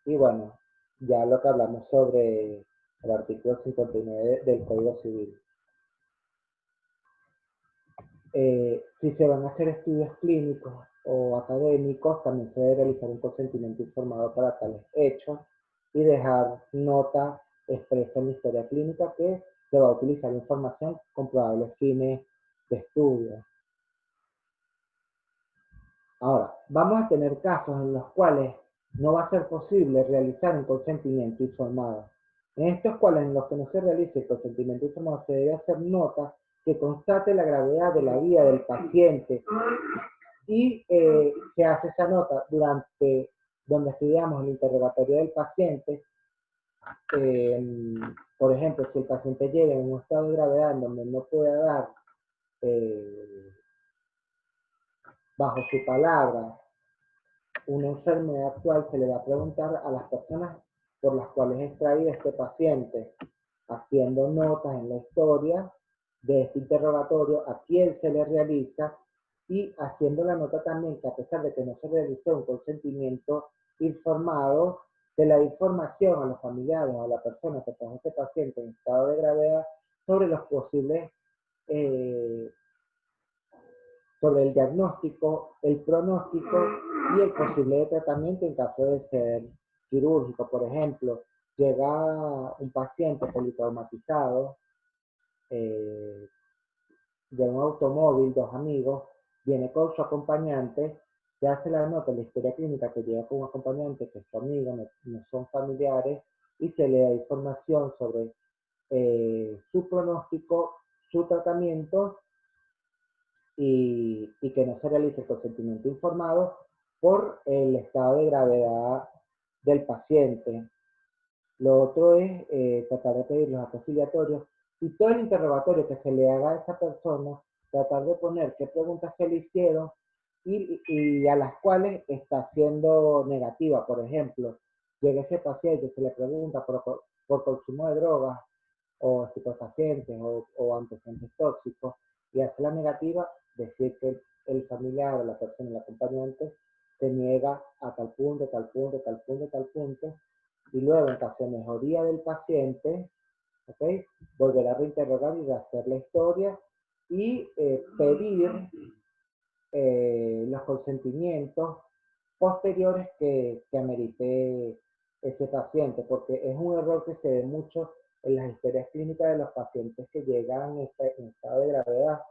y bueno, ya lo que hablamos sobre el artículo 59 del Código Civil. Si se van a hacer estudios clínicos o académicos, también se debe realizar un consentimiento informado para tales hechos y dejar nota expresa en la historia clínica que se va a utilizar información con probables fines de estudio. Ahora, vamos a tener casos en los cuales no va a ser posible realizar un consentimiento informado. En estos cuales, en los que no se realice el consentimiento informado, se debe hacer nota que constate la gravedad de la vida del paciente y se hace esa nota durante donde estudiamos el interrogatorio del paciente. Por ejemplo, si el paciente llega en un estado de gravedad en donde no pueda dar bajo su palabra una enfermedad actual, se le va a preguntar a las personas por las cuales es traído este paciente, haciendo notas en la historia de este interrogatorio, a quién se le realiza, y haciendo la nota también que a pesar de que no se realizó un consentimiento informado, se le da información a los familiares o a la persona que trajo este paciente en estado de gravedad sobre los posibles, sobre el diagnóstico, el pronóstico y el posible tratamiento en caso de ser quirúrgico. Por ejemplo, llega un paciente politraumatizado de un automóvil, dos amigos, viene con su acompañante, se hace la nota en la historia clínica que llega con un acompañante que es su amigo, no son familiares, y se le da información sobre su pronóstico, su tratamiento, y que no se realice el consentimiento informado por el estado de gravedad del paciente. Lo otro es tratar de pedir los actos filiatorios y todo el interrogatorio que se le haga a esa persona, tratar de poner qué preguntas se le hicieron y a las cuales está siendo negativa. Por ejemplo, llega ese paciente y se le pregunta por consumo de drogas o estupefacientes o antecedentes tóxicos y hace la negativa, decir que el familiar o la persona, el acompañante, se niega a tal punto, tal punto, tal punto, tal punto, y luego en caso de mejoría del paciente, ¿okay?, volver a reinterrogar y hacer la historia y pedir los consentimientos posteriores que amerite ese paciente, porque es un error que se ve mucho en las historias clínicas de los pacientes que llegan en estado de gravedad.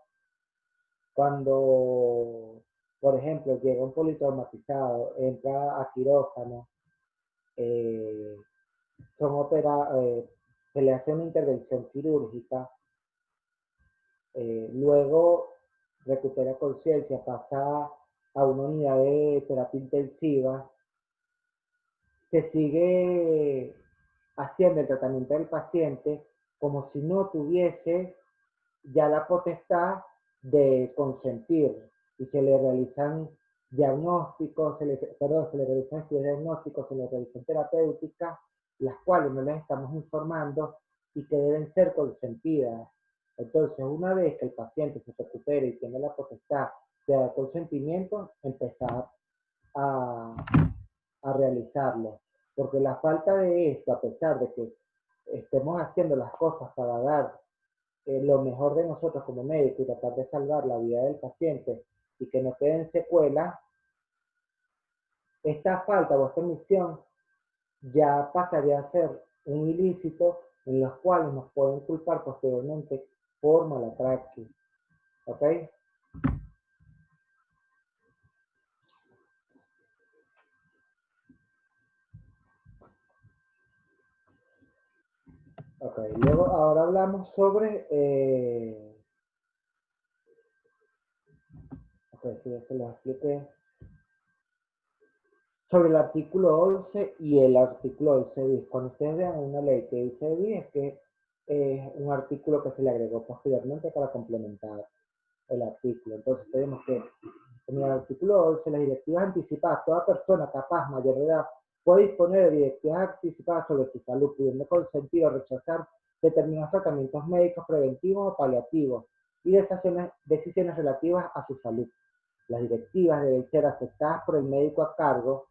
Cuando, por ejemplo, llega un politraumatizado, entra a quirófano, se le hace una intervención quirúrgica, luego recupera conciencia, pasa a una unidad de terapia intensiva, se sigue haciendo el tratamiento del paciente como si no tuviese ya la potestad de consentir, y se le realizan diagnósticos, se le realizan estudios diagnósticos, se le realizan terapéuticas, las cuales no les estamos informando y que deben ser consentidas. Entonces, una vez que el paciente se recupere y tiene la potestad de dar consentimiento, empezar a realizarlo. Porque la falta de esto, a pesar de que estemos haciendo las cosas para dar lo mejor de nosotros como médicos y tratar de salvar la vida del paciente y que no queden secuelas, esta falta o esta omisión ya pasaría a ser un ilícito en los cuales nos pueden culpar posteriormente por mala praxis. ¿Ok? Ok, luego ahora hablamos sobre sí, ya se lo expliqué, sobre el artículo 11 y el artículo 11 bis. Cuando ustedes vean una ley que dice bis, es que es un artículo que se le agregó posteriormente para complementar el artículo. Entonces tenemos que, en el artículo 11, las directivas anticipadas, toda persona capaz, mayor de edad, puede disponer de directivas anticipadas sobre su salud, pudiendo consentir o rechazar determinados tratamientos médicos preventivos o paliativos y decisiones relativas a su salud. Las directivas deben ser aceptadas por el médico a cargo,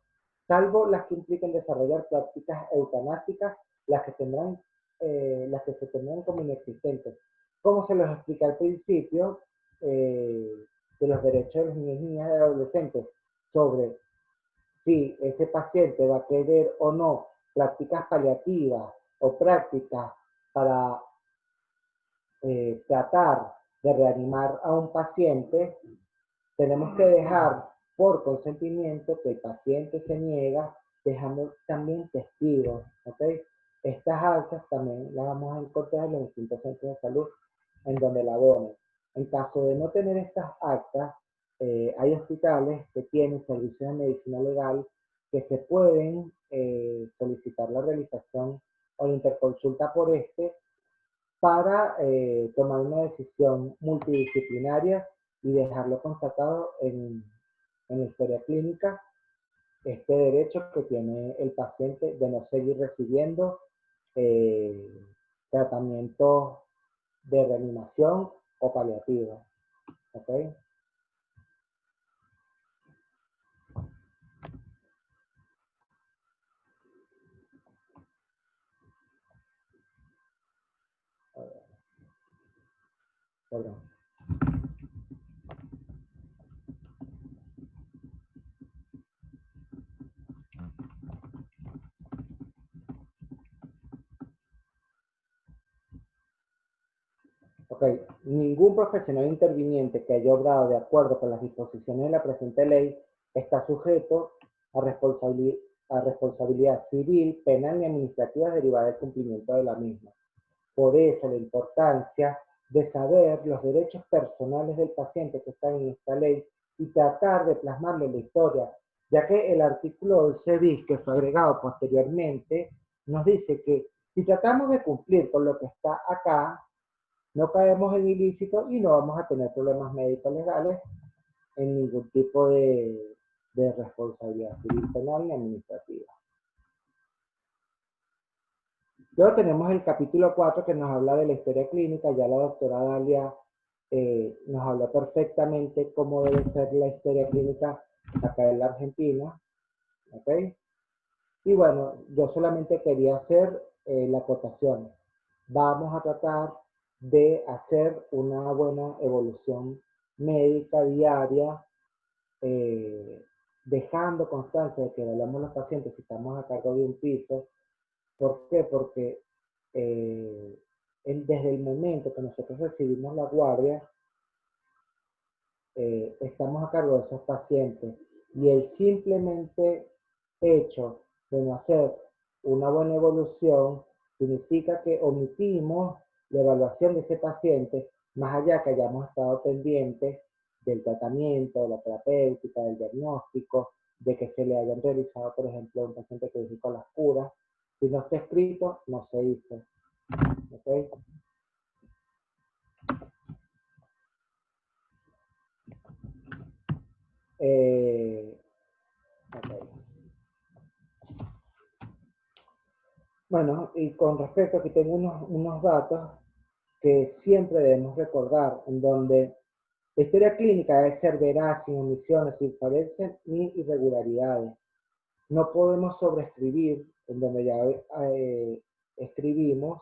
salvo las que impliquen desarrollar prácticas eutanásicas, las que se tendrán como inexistentes. Como se los explica al principio, de los derechos de los niños, niñas y adolescentes, sobre si ese paciente va a querer o no prácticas paliativas o prácticas para tratar de reanimar a un paciente, tenemos que dejar por consentimiento que el paciente se niega, dejando también testigos. ¿Okay? Estas alzas también las vamos a encontrar en los distintos centros de salud en donde la donen. En caso de no tener estas actas, hay hospitales que tienen servicios de medicina legal que se pueden solicitar la realización o la interconsulta por para tomar una decisión multidisciplinaria y dejarlo constatado en la historia clínica este derecho que tiene el paciente de no seguir recibiendo tratamientos de reanimación o paliativos. ¿Ok? A ver. Perdón. Ok, ningún profesional interviniente que haya obrado de acuerdo con las disposiciones de la presente ley está sujeto a responsabilidad civil, penal y administrativa derivada del cumplimiento de la misma. Por eso la importancia de saber los derechos personales del paciente que están en esta ley y tratar de plasmarlo en la historia, ya que el artículo 11 bis, que fue agregado posteriormente, nos dice que si tratamos de cumplir con lo que está acá, no caemos en ilícito y no vamos a tener problemas médicos legales en ningún tipo de responsabilidad civil, penal ni administrativa. Luego tenemos el capítulo 4 que nos habla de la historia clínica. Ya la doctora Dalia nos habló perfectamente cómo debe ser la historia clínica acá en la Argentina. ¿Ok? Y bueno, yo solamente quería hacer la acotación. Vamos a tratar de hacer una buena evolución médica diaria, dejando constancia de que evaluamos los pacientes si estamos a cargo de un piso. ¿Por qué? Porque desde el momento que nosotros recibimos la guardia, estamos a cargo de esos pacientes, y el simplemente hecho de no hacer una buena evolución significa que omitimos la evaluación de ese paciente, más allá que hayamos estado pendientes del tratamiento, de la terapéutica, del diagnóstico, de que se le hayan realizado, por ejemplo, a un paciente que dijo las curas. Si no está escrito, no se hizo. ¿Okay? Okay. Bueno, y con respecto, aquí tengo unos datos que siempre debemos recordar, en donde la historia clínica debe ser veraz, sin omisiones, sin falencias ni irregularidades. No podemos sobreescribir en donde ya escribimos,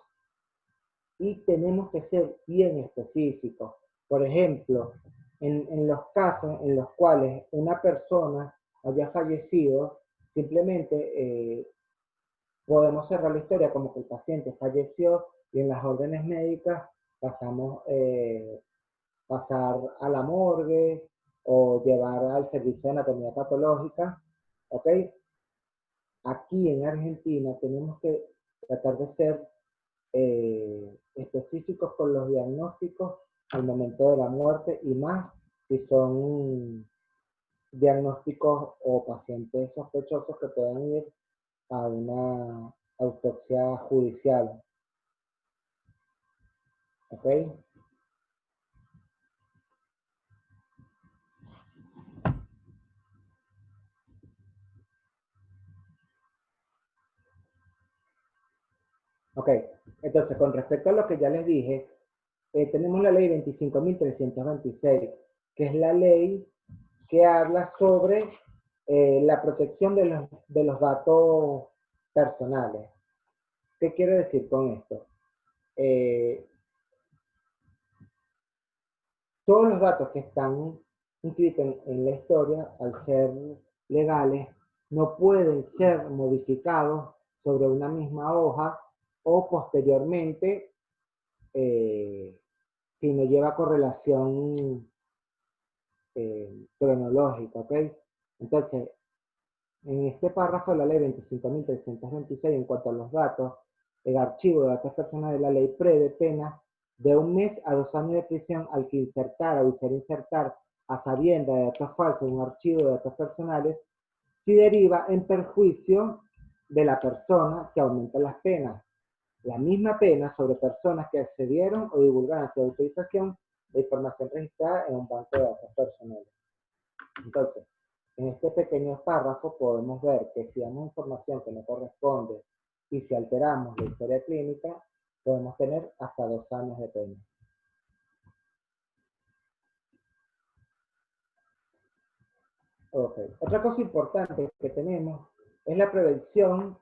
y tenemos que ser bien específicos. Por ejemplo, en los casos en los cuales una persona haya fallecido, simplemente podemos cerrar la historia como que el paciente falleció, y en las órdenes médicas pasar a la morgue o llevar al servicio de anatomía patológica. ¿Ok? Aquí en Argentina tenemos que tratar de ser específicos con los diagnósticos al momento de la muerte, y más si son diagnósticos o pacientes sospechosos que puedan ir a una autopsia judicial. ¿Ok? Ok, entonces con respecto a lo que ya les dije, tenemos la ley 25.326, que es la ley que habla sobre la protección de los datos personales. ¿Qué quiero decir con esto? Todos los datos que están inscritos en la historia, al ser legales, no pueden ser modificados sobre una misma hoja o posteriormente si no lleva correlación cronológica, ¿ok? Entonces, en este párrafo de la ley 25.326, en cuanto a los datos, el archivo de datos personales de la ley prevé pena de 1 mes a 2 años de prisión al que insertar o insertar a sabienda de datos falsos en un archivo de datos personales, si deriva en perjuicio de la persona, que aumenta las penas. La misma pena sobre personas que accedieron o divulgaron sin autorización de información registrada en un banco de datos personales. Entonces, En este pequeño párrafo podemos ver que si damos información que no corresponde y si alteramos la historia clínica, podemos tener hasta 2 años de pena. Okay. Otra cosa importante que tenemos es la prevención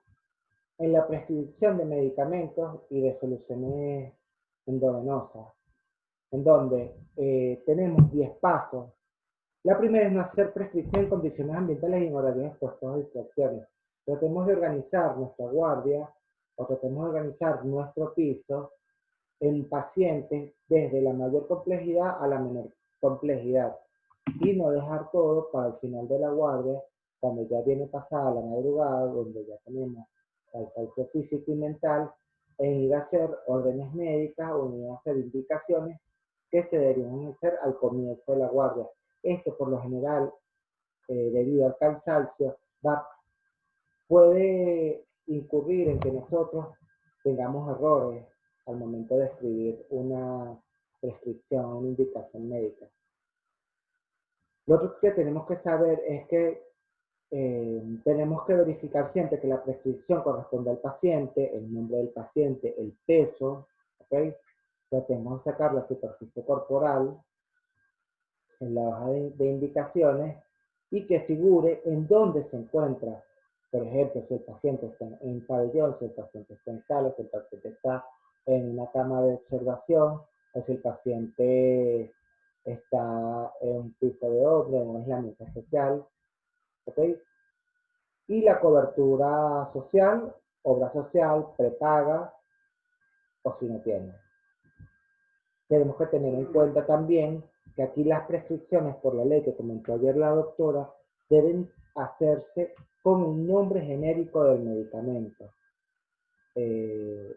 en la prescripción de medicamentos y de soluciones endovenosas, en donde tenemos 10 pasos. La primera es no hacer prescripción en condiciones ambientales y en horarios expuestos a distracciones. Tratemos de organizar nuestra guardia o tratemos de organizar nuestro piso en pacientes desde la mayor complejidad a la menor complejidad y no dejar todo para el final de la guardia, cuando ya viene pasada la madrugada, donde ya tenemos cansancio físico y mental, en ir a hacer órdenes médicas o ir a hacer indicaciones que se deberían hacer al comienzo de la guardia. Esto por lo general, debido al cansancio, puede incurrir en que nosotros tengamos errores al momento de escribir una prescripción, una indicación médica. Lo otro que tenemos que saber es que tenemos que verificar siempre que la prescripción corresponde al paciente, el nombre del paciente, el peso, ¿ok? Tratemos de sacar la superficie corporal en la hoja de indicaciones y que figure en dónde se encuentra. Por ejemplo, si el paciente está en pabellón, si el paciente está en sala, si el paciente está en una cama de observación, o si el paciente está en un piso de obra, en un aislamiento social, ¿ok? Y la cobertura social, obra social, prepaga, o si no tiene. Tenemos que tener en cuenta también que aquí las prescripciones por la ley que comentó ayer la doctora deben hacerse con un nombre genérico del medicamento. En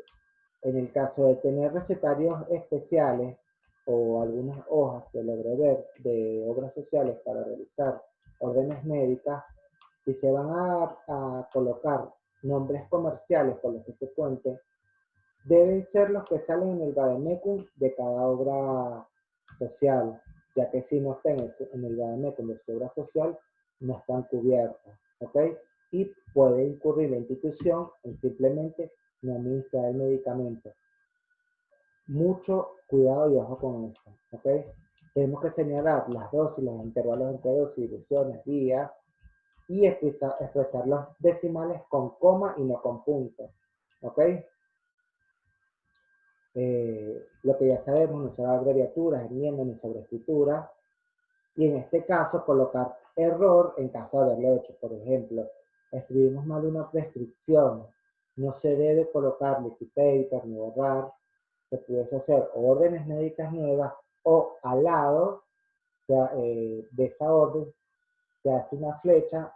el caso de tener recetarios especiales o algunas hojas que logré ver de obras sociales para realizar órdenes médicas, si se van a colocar nombres comerciales con los que se cuente, deben ser los que salen en el vademecum de cada obra social, ya que si no están en el vademecum de su obra social, no están cubiertos, ¿ok? Y puede incurrir la institución en simplemente no administrar el medicamento. Mucho cuidado y ojo con esto, ¿ok? Tenemos que señalar las dosis, los intervalos entre dosis, diluciones, días, y expresar los decimales con coma y no con puntos, ¿ok? Lo que ya sabemos, no usar abreviaturas, enmiendas ni sobreescritura, y en este caso colocar error en caso de haberlo hecho. Por ejemplo, escribimos mal una prescripción, no se debe colocar liquid paper ni borrar, se pudiese hacer órdenes médicas nuevas o al lado de esa orden se hace una flecha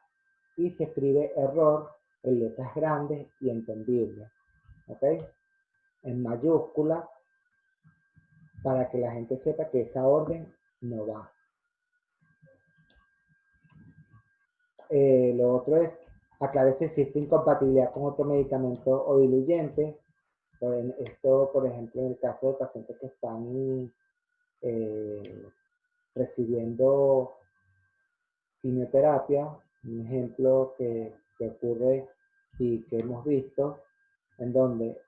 y se escribe error en letras grandes y entendibles, ¿ok? En mayúscula, para que la gente sepa que esa orden no va. Lo otro es aclarar si existe incompatibilidad con otro medicamento o diluyente. Esto, por ejemplo, en el caso de pacientes que están recibiendo quimioterapia, un ejemplo que ocurre y que hemos visto, en donde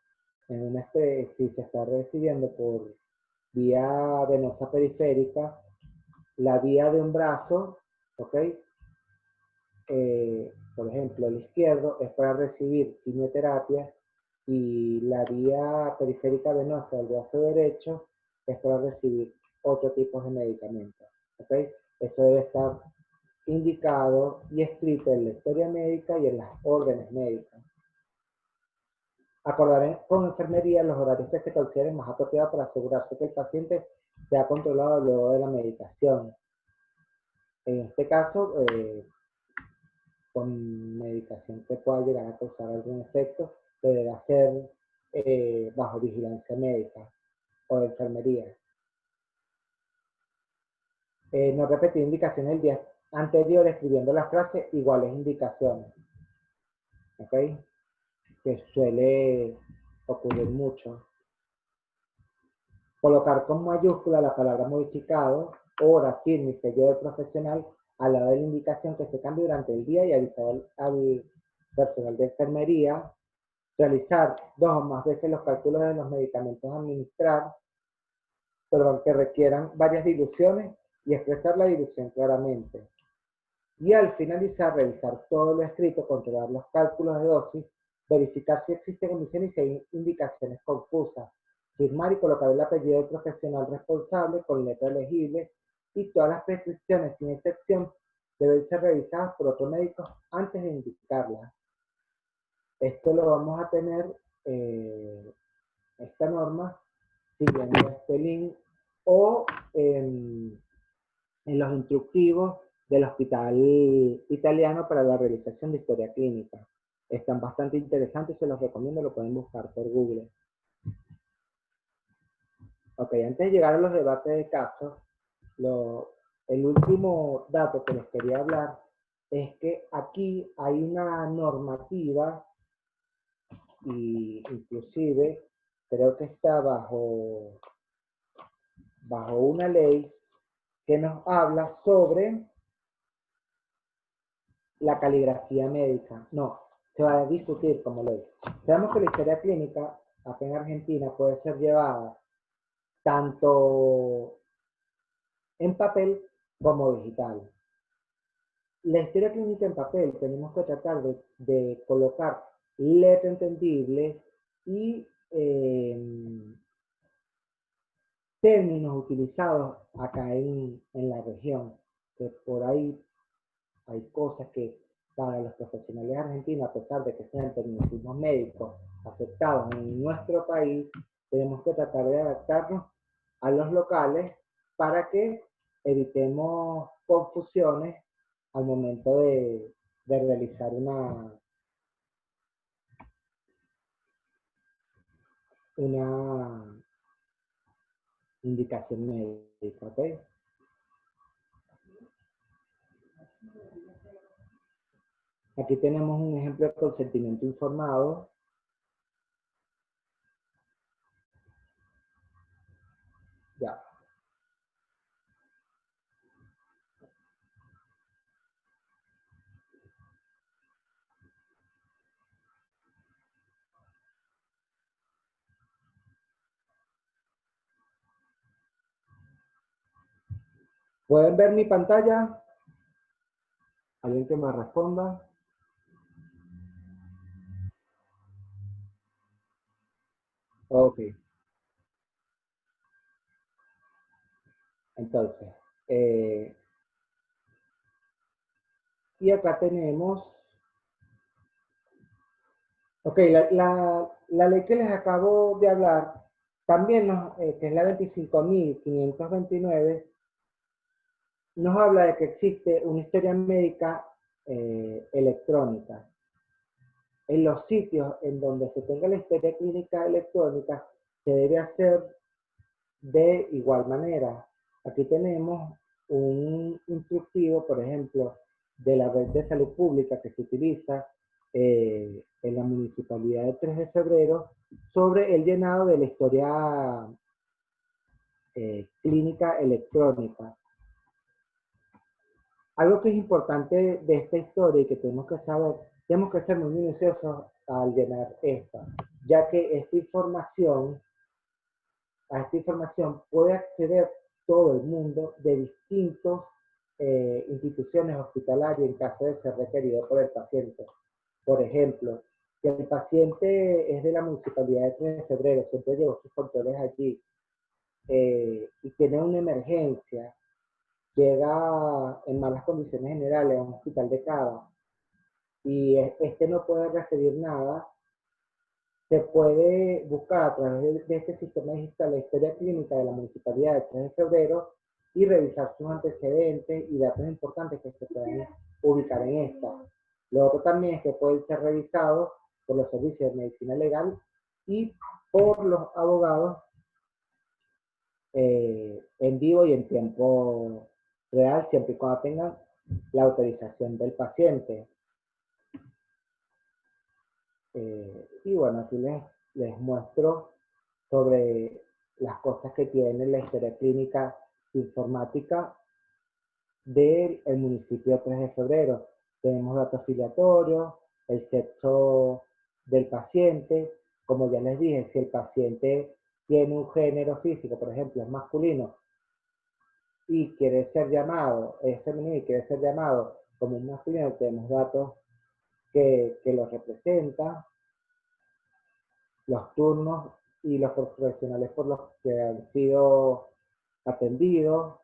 si se está recibiendo por vía venosa periférica, la vía de un brazo, ¿ok? Por ejemplo, el izquierdo es para recibir quimioterapia y la vía periférica venosa del brazo derecho es para recibir otro tipo de medicamentos, ¿ok? Eso debe estar indicado y escrito en la historia médica y en las órdenes médicas. Acordar con enfermería los horarios que se consideren más apropiados para asegurarse que el paciente sea controlado luego de la medicación. En este caso, con medicación que pueda llegar a causar algún efecto, deberá ser bajo vigilancia médica o de enfermería. No repetir indicaciones el día anterior escribiendo las frases iguales indicaciones. ¿Ok? Que suele ocurrir mucho. Colocar con mayúscula la palabra modificado, hora, firma y sello del profesional al lado de la indicación que se cambie durante el día y avisar al personal de enfermería, realizar 2 o más veces los cálculos de los medicamentos a administrar, perdón, que requieran varias diluciones y expresar la dilución claramente. Y al finalizar, revisar todo lo escrito, controlar los cálculos de dosis, verificar si existen omisiones y si hay indicaciones confusas, firmar y colocar el apellido del profesional responsable con letra legible, y todas las prescripciones, sin excepción, deben ser revisadas por otro médico antes de indicarlas. Esto lo vamos a tener, esta norma, siguiendo este link o en los instructivos del Hospital Italiano para la realización de historia clínica. Están bastante interesantes, se los recomiendo, lo pueden buscar por Google. Ok, antes de llegar a los debates de casos, el último dato que les quería hablar es que aquí hay una normativa, y inclusive creo que está bajo una ley que nos habla sobre la caligrafía médica. No, se va a discutir como ley. Sabemos que la historia clínica acá en Argentina puede ser llevada tanto en papel como digital. La historia clínica en papel tenemos que tratar de colocar letra entendible y términos utilizados acá en la región, que por ahí hay cosas que para los profesionales argentinos, a pesar de que sean tecnicismos médicos aceptados en nuestro país, tenemos que tratar de adaptarnos a los locales para que evitemos confusiones al momento de realizar una indicación médica, ¿ok? Aquí tenemos un ejemplo de consentimiento informado. Ya. ¿Pueden ver mi pantalla? ¿Alguien que me responda? Ok. Entonces, y acá tenemos, ok, la ley que les acabo de hablar, también que es la 25.529, nos habla de que existe una historia médica electrónica. En los sitios en donde se tenga la historia clínica electrónica, se debe hacer de igual manera. Aquí tenemos un instructivo, por ejemplo, de la red de salud pública que se utiliza en la municipalidad de 3 de febrero sobre el llenado de la historia clínica electrónica. Algo que es importante de esta historia y que tenemos que saber, tenemos que ser muy minuciosos al llenar esta, ya que a esta información puede acceder todo el mundo de distintas instituciones hospitalarias en caso de ser requerido por el paciente. Por ejemplo, si el paciente es de la municipalidad de 3 de febrero, siempre llevó sus controles allí, y tiene una emergencia, llega en malas condiciones generales a un hospital de Cava y este no puede recibir nada, se puede buscar a través de este sistema digital la historia clínica de la Municipalidad de 3 de febrero y revisar sus antecedentes y datos importantes que se pueden ubicar en esta. Lo otro también es que pueden ser revisados por los servicios de medicina legal y por los abogados en vivo y en tiempo real, siempre y cuando tengan la autorización del paciente. Y bueno, aquí les muestro sobre las cosas que tiene la historia clínica informática del municipio 3 de febrero. Tenemos datos filiatorios, el sexo del paciente. Como ya les dije, si el paciente tiene un género físico, por ejemplo, es masculino, y quiere ser llamado, es femenino y quiere ser llamado como un masculino, tenemos datos que lo representan, los turnos y los profesionales por los que han sido atendidos,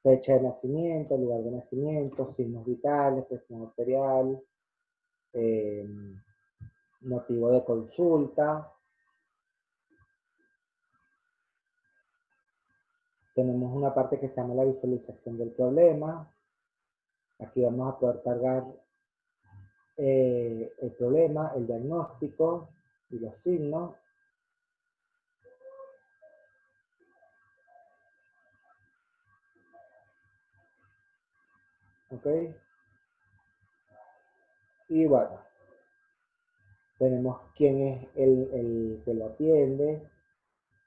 fecha de nacimiento, lugar de nacimiento, signos vitales, presión arterial, motivo de consulta. Tenemos una parte que se llama la visualización del problema. Aquí vamos a poder cargar el problema, el diagnóstico y los signos. ¿Ok? Y bueno, tenemos quién es el que lo atiende,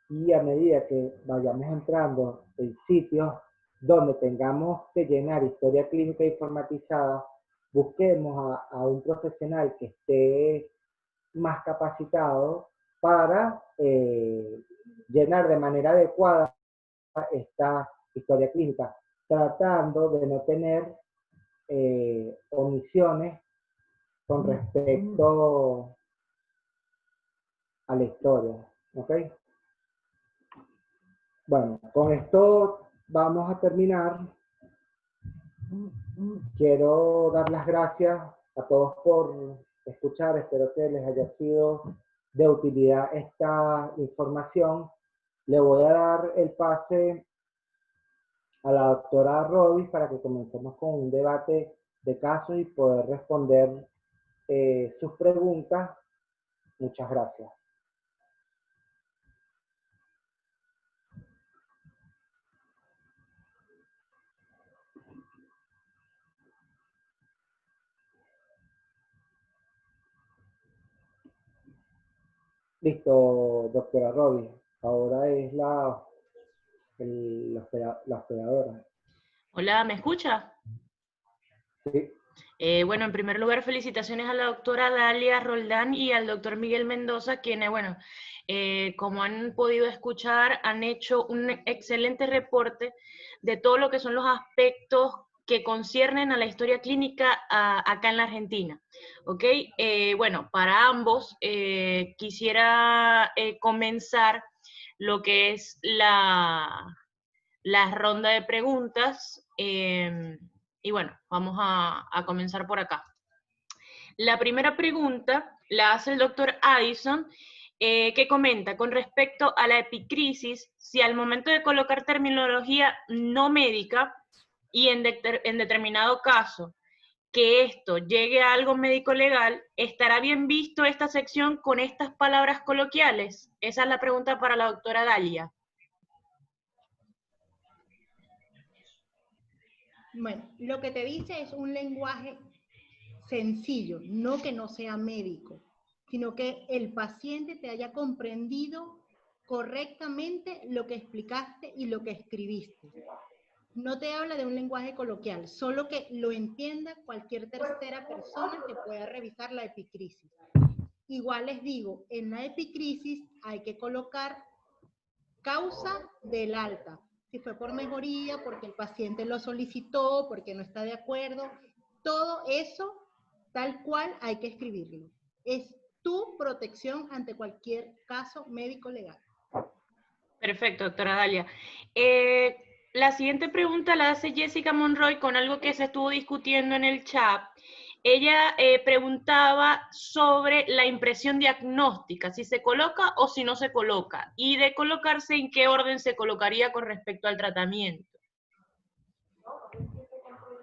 y a medida que vayamos entrando en sitios donde tengamos que llenar historia clínica informatizada, busquemos a un profesional que esté más capacitado para llenar de manera adecuada esta historia clínica, tratando de no tener omisiones con respecto a la historia. ¿Ok? Bueno, con esto vamos a terminar. Quiero dar las gracias a todos por escuchar. Espero que les haya sido de utilidad esta información. Le voy a dar el pase a la doctora Robis para que comencemos con un debate de casos y poder responder sus preguntas. Muchas gracias. Listo, doctora Robis. Ahora es la hospedadora. Hola, ¿me escucha? Sí. Bueno, en primer lugar, felicitaciones a la doctora Dalia Roldán y al doctor Miguel Mendoza, quienes, bueno, como han podido escuchar, han hecho un excelente reporte de todo lo que son los aspectos que conciernen a la historia clínica acá en la Argentina. ¿Ok? Bueno, para ambos quisiera comenzar lo que es la ronda de preguntas. Y bueno, vamos a comenzar por acá. La primera pregunta la hace el doctor Addison, que comenta con respecto a la epicrisis, si al momento de colocar terminología no médica y en determinado caso que esto llegue a algo médico-legal, ¿estará bien visto esta sección con estas palabras coloquiales? Esa es la pregunta para la doctora Dalia. Bueno, lo que te dice es un lenguaje sencillo, no que no sea médico, sino que el paciente te haya comprendido correctamente lo que explicaste y lo que escribiste. No te habla de un lenguaje coloquial, solo que lo entienda cualquier tercera persona que pueda revisar la epicrisis. Igual les digo, en la epicrisis hay que colocar causa del alta. Si fue por mejoría, porque el paciente lo solicitó, porque no está de acuerdo, todo eso tal cual hay que escribirlo. Es tu protección ante cualquier caso médico legal. Perfecto, doctora Dalia. La siguiente pregunta la hace Jessica Monroy con algo que se estuvo discutiendo en el chat. Ella preguntaba sobre la impresión diagnóstica, si se coloca o si no se coloca, y de colocarse, ¿en qué orden se colocaría con respecto al tratamiento?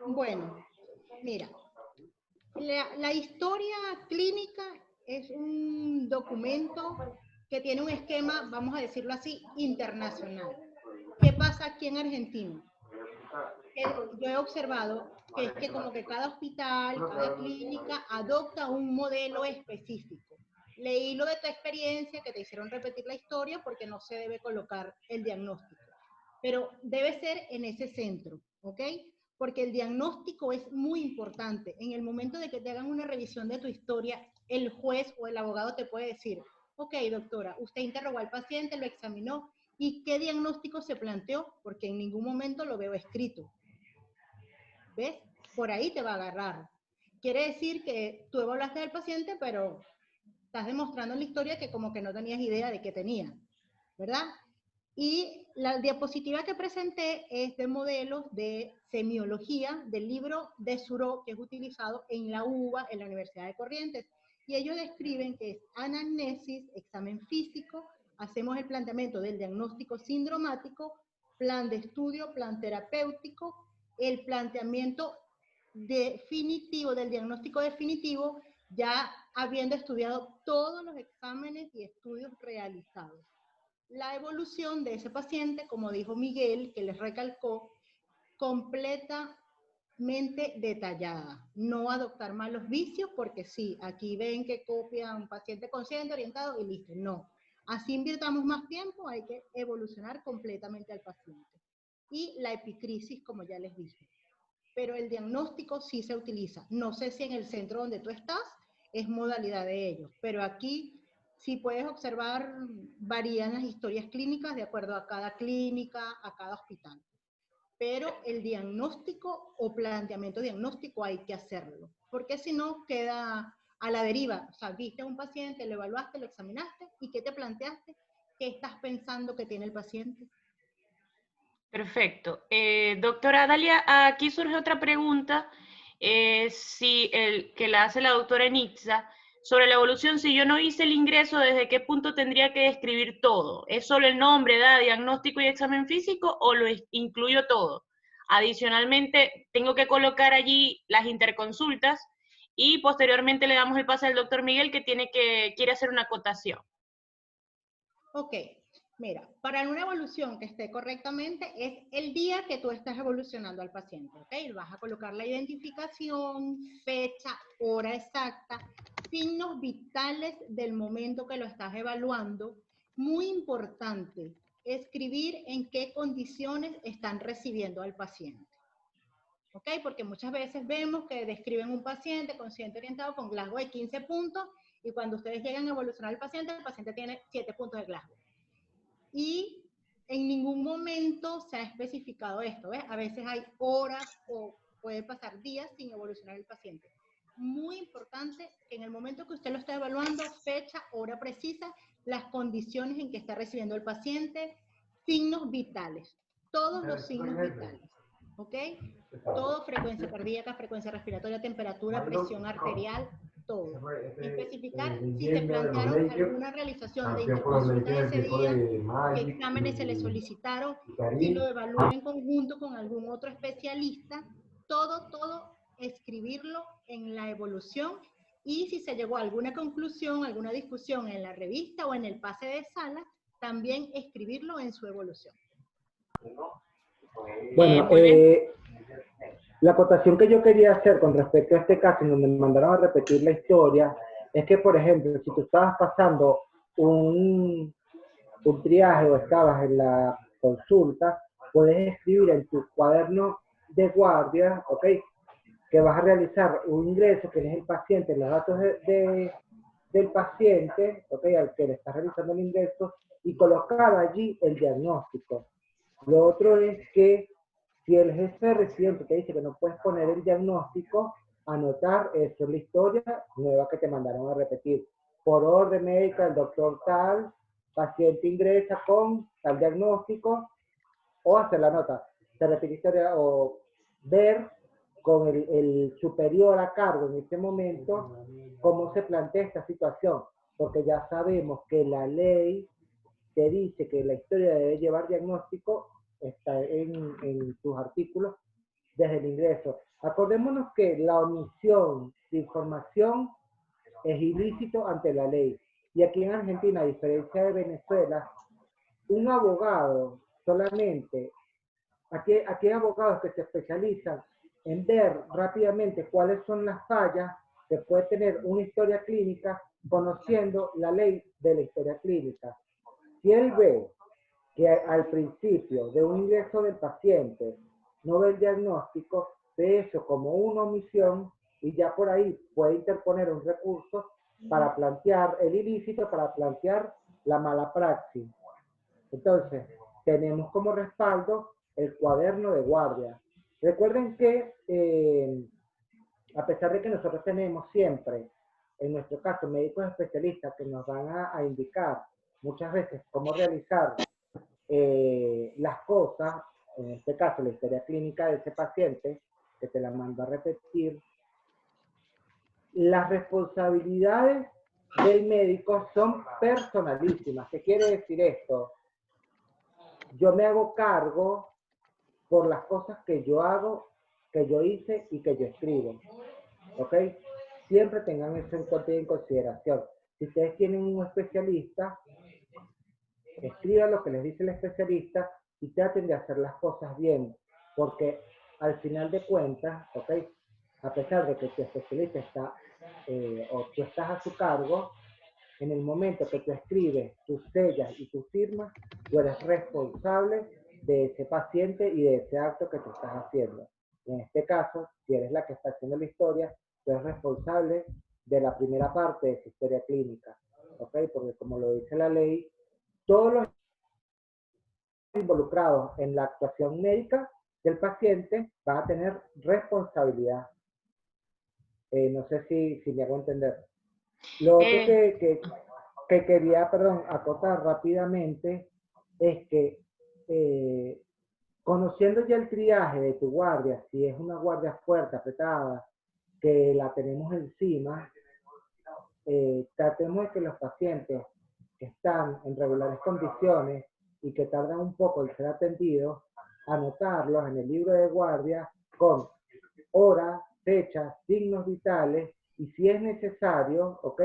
Bueno, mira, la historia clínica es un documento que tiene un esquema, vamos a decirlo así, internacional. ¿Qué pasa aquí en Argentina? Yo he observado que es que como que cada hospital, cada clínica adopta un modelo específico. Leí lo de tu experiencia, que te hicieron repetir la historia porque no se debe colocar el diagnóstico, pero debe ser en ese centro, ¿ok? porque el diagnóstico es muy importante. En el momento de que te hagan una revisión de tu historia, el juez o el abogado te puede decir, ok, doctora, usted interrogó al paciente, lo examinó, ¿y qué diagnóstico se planteó? Porque en ningún momento lo veo escrito. ¿Ves? Por ahí te va a agarrar. Quiere decir que tú evaluaste al paciente, pero estás demostrando en la historia que como que no tenías idea de qué tenía, ¿verdad? Y la diapositiva que presenté es de modelos de semiología del libro de Suro, que es utilizado en la UBA, en la Universidad de Corrientes. Y ellos describen que es anamnesis, examen físico, hacemos el planteamiento del diagnóstico sindromático, plan de estudio, plan terapéutico, el planteamiento definitivo del diagnóstico definitivo, ya habiendo estudiado todos los exámenes y estudios realizados. La evolución de ese paciente, como dijo Miguel, que les recalcó, completamente detallada. No adoptar malos vicios, porque sí, aquí ven que copia un paciente consciente, orientado y listo. No. Así invirtamos más tiempo, hay que evolucionar completamente al paciente. Y la epicrisis, como ya les dije. Pero el diagnóstico sí se utiliza. No sé si en el centro donde tú estás es modalidad de ellos, pero aquí si puedes observar, varían las historias clínicas de acuerdo a cada clínica, a cada hospital. Pero el diagnóstico o planteamiento diagnóstico hay que hacerlo, porque si no queda a la deriva. O sea, viste a un paciente, lo evaluaste, lo examinaste, ¿y qué te planteaste? ¿Qué estás pensando que tiene el paciente? Perfecto. Doctora Dalia, aquí surge otra pregunta, que la hace la doctora Enitza, sobre la evolución. Si yo no hice el ingreso, ¿desde qué punto tendría que describir todo? ¿Es solo el nombre, edad, diagnóstico y examen físico o lo incluyo todo? Adicionalmente, tengo que colocar allí las interconsultas y posteriormente le damos el pase al doctor Miguel que quiere hacer una acotación. Ok, mira, para una evolución que esté correctamente es el día que tú estás evolucionando al paciente, ¿ok? Vas a colocar la identificación, fecha, hora exacta, signos vitales del momento que lo estás evaluando. Muy importante, escribir en qué condiciones están recibiendo al paciente. ¿Ok? Porque muchas veces vemos que describen un paciente consciente orientado con Glasgow de 15 puntos y cuando ustedes llegan a evolucionar al paciente tiene 7 puntos de Glasgow. Y en ningún momento se ha especificado esto, ¿ves? A veces hay horas o puede pasar días sin evolucionar el paciente. Muy importante que en el momento que usted lo está evaluando, fecha, hora precisa, las condiciones en que está recibiendo el paciente, signos vitales, todos los signos vitales, ¿ok? Todo, frecuencia cardíaca, frecuencia respiratoria, temperatura, presión arterial, todo. Especificar si se plantearon alguna realización de interconsulta ese día, qué exámenes se le solicitaron, si lo evaluó en conjunto con algún otro especialista, todo escribirlo en la evolución y si se llegó a alguna conclusión, alguna discusión en la revista o en el pase de sala, también escribirlo en su evolución. Bueno, la acotación que yo quería hacer con respecto a este caso en donde me mandaron a repetir la historia es que, por ejemplo, si tú estabas pasando un triaje o estabas en la consulta, puedes escribir en tu cuaderno de guardia, ¿ok? Que vas a realizar un ingreso, que es el paciente, los datos del paciente, ¿ok? Al que le estás realizando el ingreso, y colocar allí el diagnóstico. Lo otro es que si el jefe de residente te dice que no puedes poner el diagnóstico, anotar eso es la historia nueva que te mandaron a repetir. Por orden médica, el doctor tal, paciente ingresa con tal diagnóstico, o hacer la nota. Se repite historia o ver con el superior a cargo en este momento cómo se plantea esta situación, porque ya sabemos que la ley te dice que la historia debe llevar diagnóstico, está en sus artículos desde el ingreso. Acordémonos que la omisión de información es ilícito ante la ley. Y aquí en Argentina, a diferencia de Venezuela, un abogado solamente, aquí hay abogados que se especializan en ver rápidamente cuáles son las fallas que puede tener una historia clínica conociendo la ley de la historia clínica. Si él ve que al principio de un ingreso del paciente no ve el diagnóstico, ve eso como una omisión y ya por ahí puede interponer un recurso para plantear el ilícito, para plantear la mala praxis. Entonces, tenemos como respaldo el cuaderno de guardia. Recuerden que, a pesar de que nosotros tenemos siempre, en nuestro caso, médicos especialistas que nos van a indicar muchas veces cómo realizar las cosas, en este caso la historia clínica de ese paciente, que te la mando a repetir, las responsabilidades del médico son personalísimas. ¿Qué quiere decir esto? Yo me hago cargo por las cosas que yo hago, que yo hice y que yo escribo. ¿Ok? Siempre tengan eso en cuenta y en consideración. Si ustedes tienen un especialista, escriban lo que les dice el especialista y traten de hacer las cosas bien, porque al final de cuentas, ¿ok? A pesar de que tu especialista está o tú estás a su cargo, en el momento que tú escribes, tus sellas y tus firmas, tú eres responsable de ese paciente y de ese acto que tú estás haciendo. En este caso, si eres la que está haciendo la historia, tú eres responsable de la primera parte de esa historia clínica, ¿ok? Porque como lo dice la ley, todos los involucrados en la actuación médica del paciente van a tener responsabilidad. No sé si me hago entender. Lo otro que quería, acotar rápidamente es que conociendo ya el triaje de tu guardia, si es una guardia fuerte, apretada, que la tenemos encima, tratemos de que los pacientes que están en regulares condiciones y que tardan un poco en ser atendidos, anotarlos en el libro de guardia con hora, fecha, signos vitales y si es necesario, ¿ok?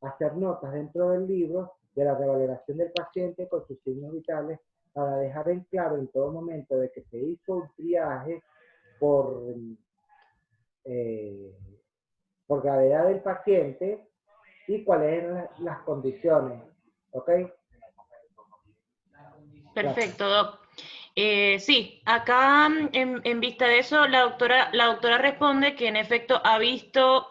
Hacer notas dentro del libro de la revaloración del paciente con sus signos vitales para dejar en claro en todo momento de que se hizo un triaje por gravedad del paciente y cuáles eran las condiciones, ¿ok? Perfecto, Doc. Sí, acá en vista de eso, la doctora responde que en efecto ha visto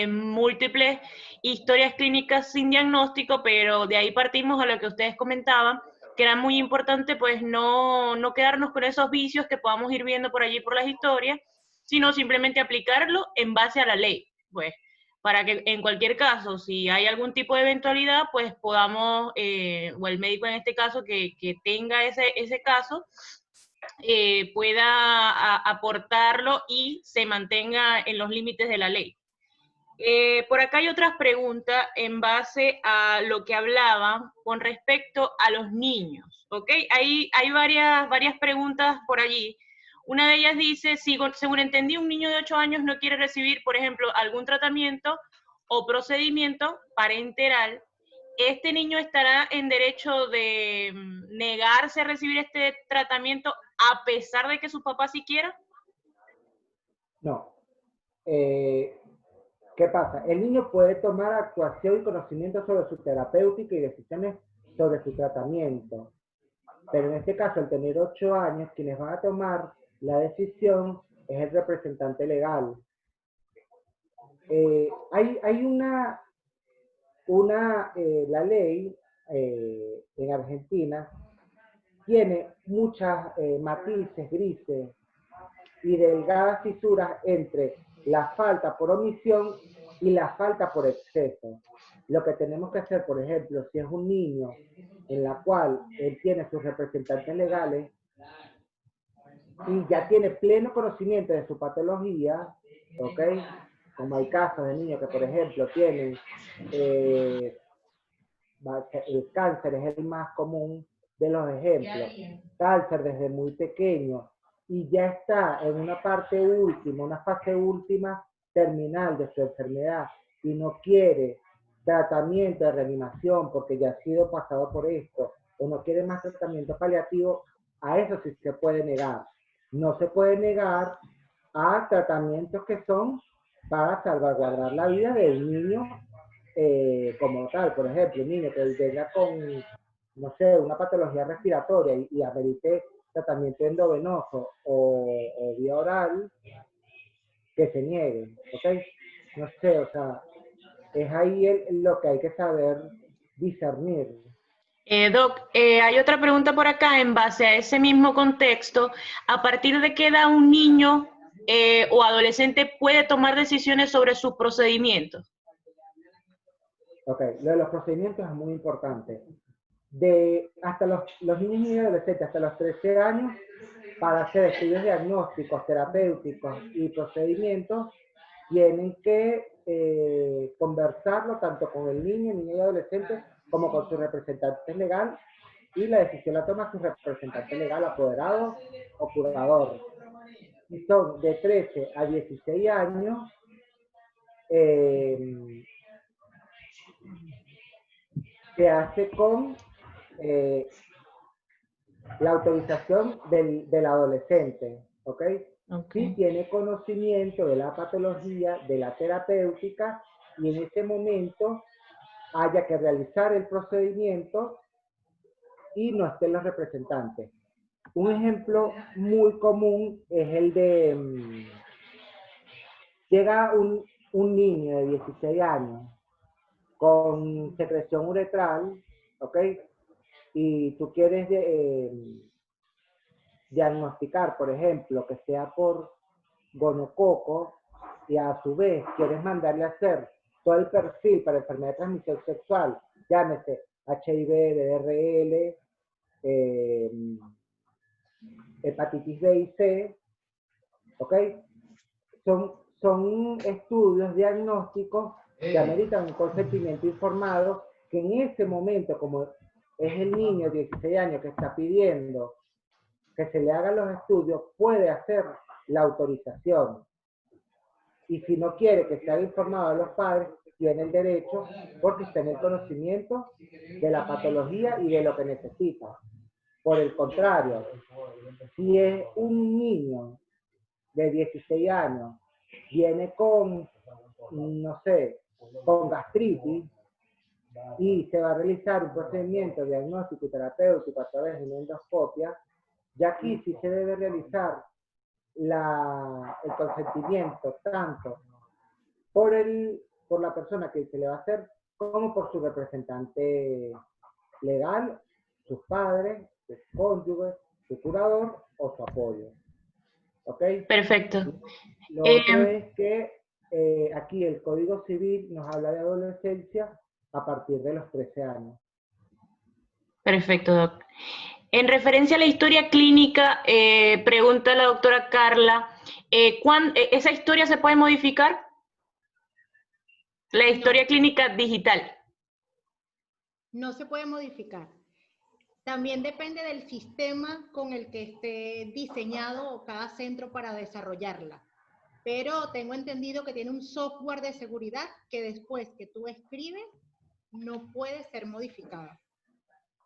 múltiples historias clínicas sin diagnóstico, pero de ahí partimos a lo que ustedes comentaban, que era muy importante pues no quedarnos con esos vicios que podamos ir viendo por allí por las historias, sino simplemente aplicarlo en base a la ley, pues, para que en cualquier caso, si hay algún tipo de eventualidad, pues podamos, o el médico en este caso que tenga ese caso, pueda aportarlo y se mantenga en los límites de la ley. Por acá hay otras preguntas en base a lo que hablaba con respecto a los niños, ¿ok? Hay varias preguntas por allí. Una de ellas dice, si según entendí, un niño de 8 años no quiere recibir, por ejemplo, algún tratamiento o procedimiento parenteral, ¿este niño estará en derecho de negarse a recibir este tratamiento a pesar de que su papá sí quiera? No. ¿Qué pasa? El niño puede tomar actuación y conocimiento sobre su terapéutica y decisiones sobre su tratamiento. Pero en este caso, al tener 8 años, quienes van a tomar la decisión es el representante legal. Hay la ley en Argentina tiene muchas matices grises y delgadas fisuras entre la falta por omisión y la falta por exceso. Lo que tenemos que hacer, por ejemplo, si es un niño en la cual él tiene sus representantes legales y ya tiene pleno conocimiento de su patología, ¿ok? Como hay casos de niños que, por ejemplo, tienen el cáncer, es el más común de los ejemplos. Cáncer desde muy pequeño y ya está en una parte última, una fase última terminal de su enfermedad y no quiere tratamiento de reanimación porque ya ha sido pasado por esto o no quiere más tratamiento paliativo, a eso sí se puede negar. No se puede negar a tratamientos que son para salvaguardar la vida del niño como tal. Por ejemplo, un niño que venga con, no sé, una patología respiratoria y amerite tratamiento endovenoso o vía oral, que se nieguen, ¿ok? No sé, o sea, es ahí lo que hay que saber discernir. Doc, hay otra pregunta por acá en base a ese mismo contexto. ¿A partir de qué edad un niño o adolescente puede tomar decisiones sobre sus procedimientos? Ok, lo de los procedimientos es muy importante. Hasta los niños y adolescentes, hasta los 13 años, para hacer estudios diagnósticos, terapéuticos y procedimientos, tienen que conversarlo tanto con el niño y adolescente como con su representante legal, y la decisión la toma su representante legal, apoderado o curador. Y son de 13 a 16 años, se hace con la autorización del adolescente, ¿ok? Okay. Si tiene conocimiento de la patología, de la terapéutica, y en ese momento haya que realizar el procedimiento y no estén los representantes. Un ejemplo muy común es el de, llega un niño de 16 años con secreción uretral, ¿ok? Y tú quieres diagnosticar, por ejemplo, que sea por gonococo, y a su vez quieres mandarle a hacer todo el perfil para enfermedad de transmisión sexual, llámese HIV, DRL, hepatitis B y C, ¿ok? Son estudios diagnósticos que ameritan un consentimiento informado, que en ese momento, como es el niño de 16 años que está pidiendo que se le hagan los estudios, puede hacer la autorización. Y si no quiere que se haga informado a los padres, tiene el derecho, porque está en el conocimiento de la patología y de lo que necesita. Por el contrario, si es un niño de 16 años, viene con, no sé, con gastritis, y se va a realizar un procedimiento diagnóstico y terapéutico a través de una endoscopia, ya aquí sí se debe realizar el consentimiento tanto por la persona que se le va a hacer, como por su representante legal, sus padres, su cónyuge, su curador o su apoyo. ¿Ok? Perfecto. Lo otro es que aquí el Código Civil nos habla de adolescencia a partir de los 13 años. Perfecto, doc. En referencia a la historia clínica, pregunta la doctora Carla, ¿esa historia se puede modificar? La historia clínica digital. No se puede modificar. También depende del sistema con el que esté diseñado cada centro para desarrollarla. Pero tengo entendido que tiene un software de seguridad que después que tú escribes no puede ser modificada,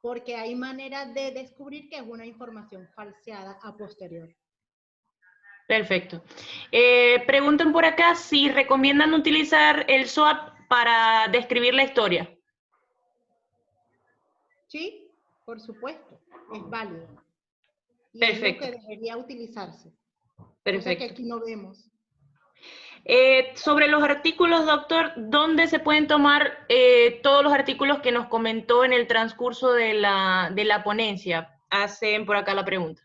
porque hay manera de descubrir que es una información falseada a posterior. Perfecto. Preguntan por acá si recomiendan utilizar el SWOT para describir la historia. Sí, por supuesto, es válido. Y Perfecto. es lo que debería utilizarse. Perfecto. Cosa que aquí no vemos. Sobre los artículos, doctor, ¿dónde se pueden tomar todos los artículos que nos comentó en el transcurso de la ponencia? Hacen por acá la pregunta.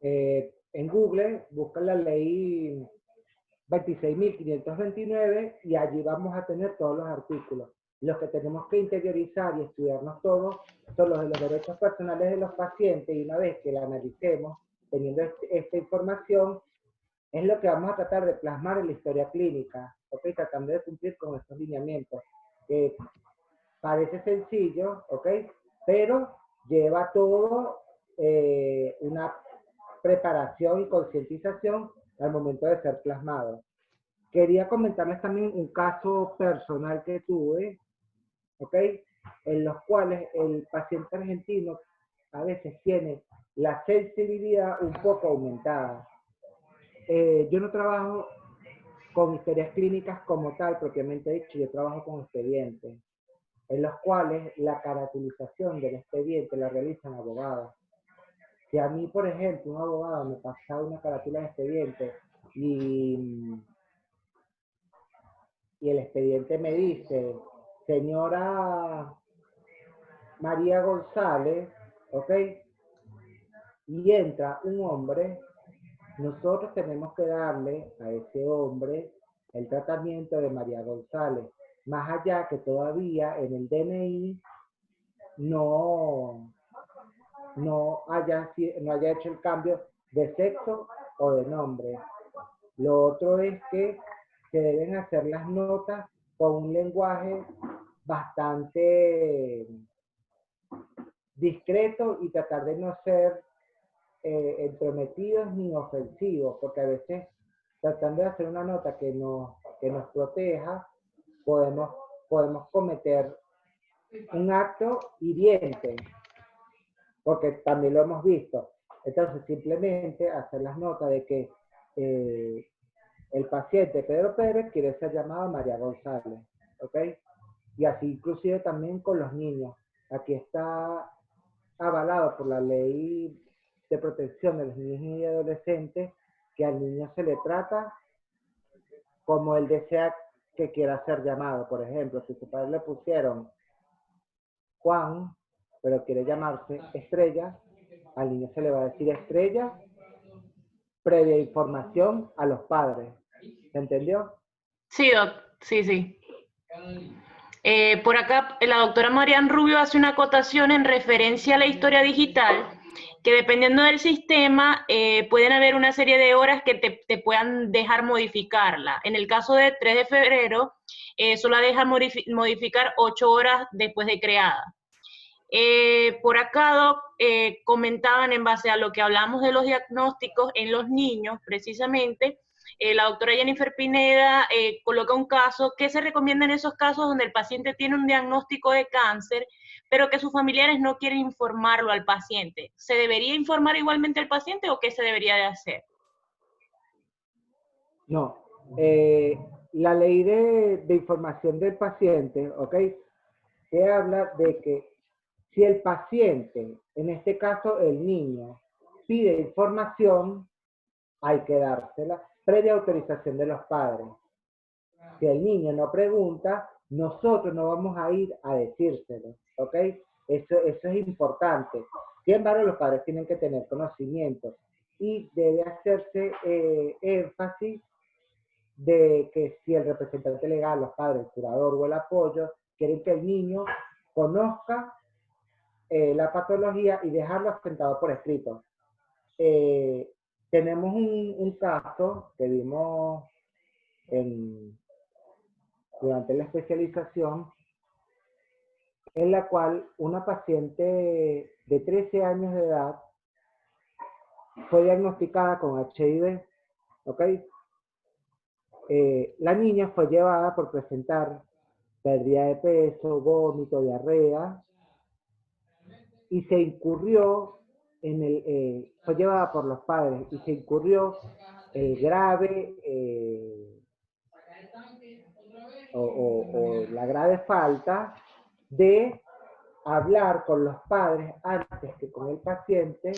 En Google, buscan la ley 26.529 y allí vamos a tener todos los artículos. Los que tenemos que interiorizar y estudiarnos todos son los de los derechos personales de los pacientes, y una vez que la analicemos, teniendo esta información, es lo que vamos a tratar de plasmar en la historia clínica, ¿ok? Tratando de cumplir con estos lineamientos, que parece sencillo, ¿ok? Pero lleva todo una preparación y concientización al momento de ser plasmado. Quería comentarles también un caso personal que tuve, ¿ok? En los cuales el paciente argentino a veces tiene la sensibilidad un poco aumentada. Yo no trabajo con historias clínicas como tal, propiamente dicho, yo trabajo con expedientes, en los cuales la caracterización del expediente la realizan abogados. Si a mí, por ejemplo, un abogado me pasa una carátula de expediente y el expediente me dice, señora María González, ¿ok? Y entra un hombre, nosotros tenemos que darle a ese hombre el tratamiento de María González, más allá que todavía en el DNI no haya hecho el cambio de sexo o de nombre. Lo otro es que se deben hacer las notas con un lenguaje bastante discreto y tratar de no ser entrometidos ni ofensivos, porque a veces tratando de hacer una nota que nos proteja, podemos cometer un acto hiriente, porque también lo hemos visto. Entonces, simplemente hacer las notas de que el paciente Pedro Pérez quiere ser llamado María González, ¿ok? Y así inclusive también con los niños. Aquí está avalado por la ley de protección de los niños y adolescentes que al niño se le trata como él desea que quiera ser llamado. Por ejemplo, si su padre le pusieron Juan, pero quiere llamarse Estrella, al niño se le va a decir Estrella previa información a los padres. ¿Se entendió? Sí, Doc, sí, sí. Por acá, la doctora Marian Rubio hace una acotación en referencia a la historia digital, que dependiendo del sistema, pueden haber una serie de horas que te puedan dejar modificarla. En el caso de 3 de febrero, solo deja modificar 8 horas después de creada. Por acá, Doc, comentaban en base a lo que hablamos de los diagnósticos en los niños, precisamente, la doctora Jennifer Pineda coloca un caso. ¿Qué se recomienda en esos casos donde el paciente tiene un diagnóstico de cáncer, pero que sus familiares no quieren informarlo al paciente? ¿Se debería informar igualmente al paciente o qué se debería de hacer? No. La ley de información del paciente, ¿ok? Te habla de que si el paciente, en este caso el niño, pide información, hay que dársela previa autorización de los padres. Si el niño no pregunta, nosotros no vamos a ir a decírselo, ¿ok? Eso es importante. Sin embargo, los padres tienen que tener conocimiento y debe hacerse énfasis de que si el representante legal, los padres, el curador o el apoyo quieren que el niño conozca la patología y dejarlo asentado por escrito. Tenemos un caso que vimos durante la especialización, en la cual una paciente de 13 años de edad fue diagnosticada con HIV, ¿ok? La niña fue llevada por presentar pérdida de peso, vómito, diarrea, y se incurrió fue llevada por los padres y se incurrió el grave o la grave falta de hablar con los padres antes que con el paciente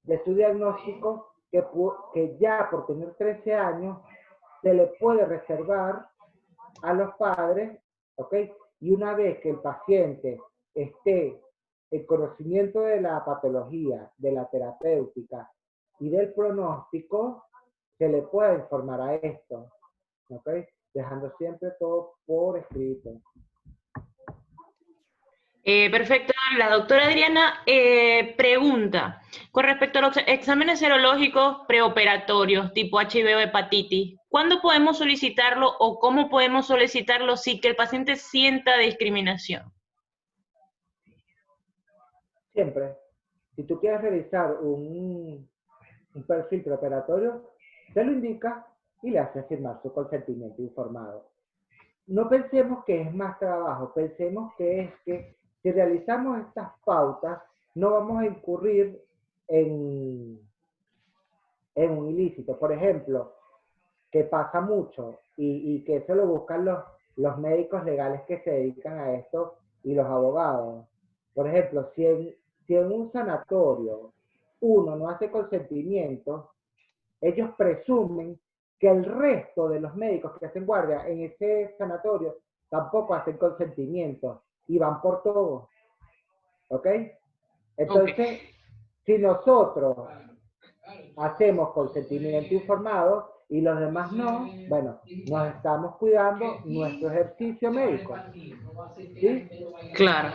de su diagnóstico, que ya por tener 13 años se le puede reservar a los padres, ¿ok? Y una vez que el paciente esté en conocimiento de la patología, de la terapéutica y del pronóstico, se le puede informar a esto, ¿ok? Dejando siempre todo por escrito. Perfecto. La doctora Adriana pregunta, con respecto a los exámenes serológicos preoperatorios tipo HIV o hepatitis, ¿cuándo podemos solicitarlo o cómo podemos solicitarlo sin que el paciente sienta discriminación? Siempre. Si tú quieres realizar un perfil preoperatorio, te lo indica y le hace firmar su consentimiento informado. No pensemos que es más trabajo, pensemos que es que si realizamos estas pautas, no vamos a incurrir en un ilícito. Por ejemplo, que pasa mucho y que eso lo buscan los médicos legales que se dedican a esto y los abogados. Por ejemplo, si en un sanatorio uno no hace consentimiento, ellos presumen que el resto de los médicos que hacen guardia en ese sanatorio tampoco hacen consentimiento y van por todo. ¿Ok? Entonces, si nosotros hacemos consentimiento informado y los demás no, bueno, nos estamos cuidando nuestro ejercicio médico. ¿Sí? Claro.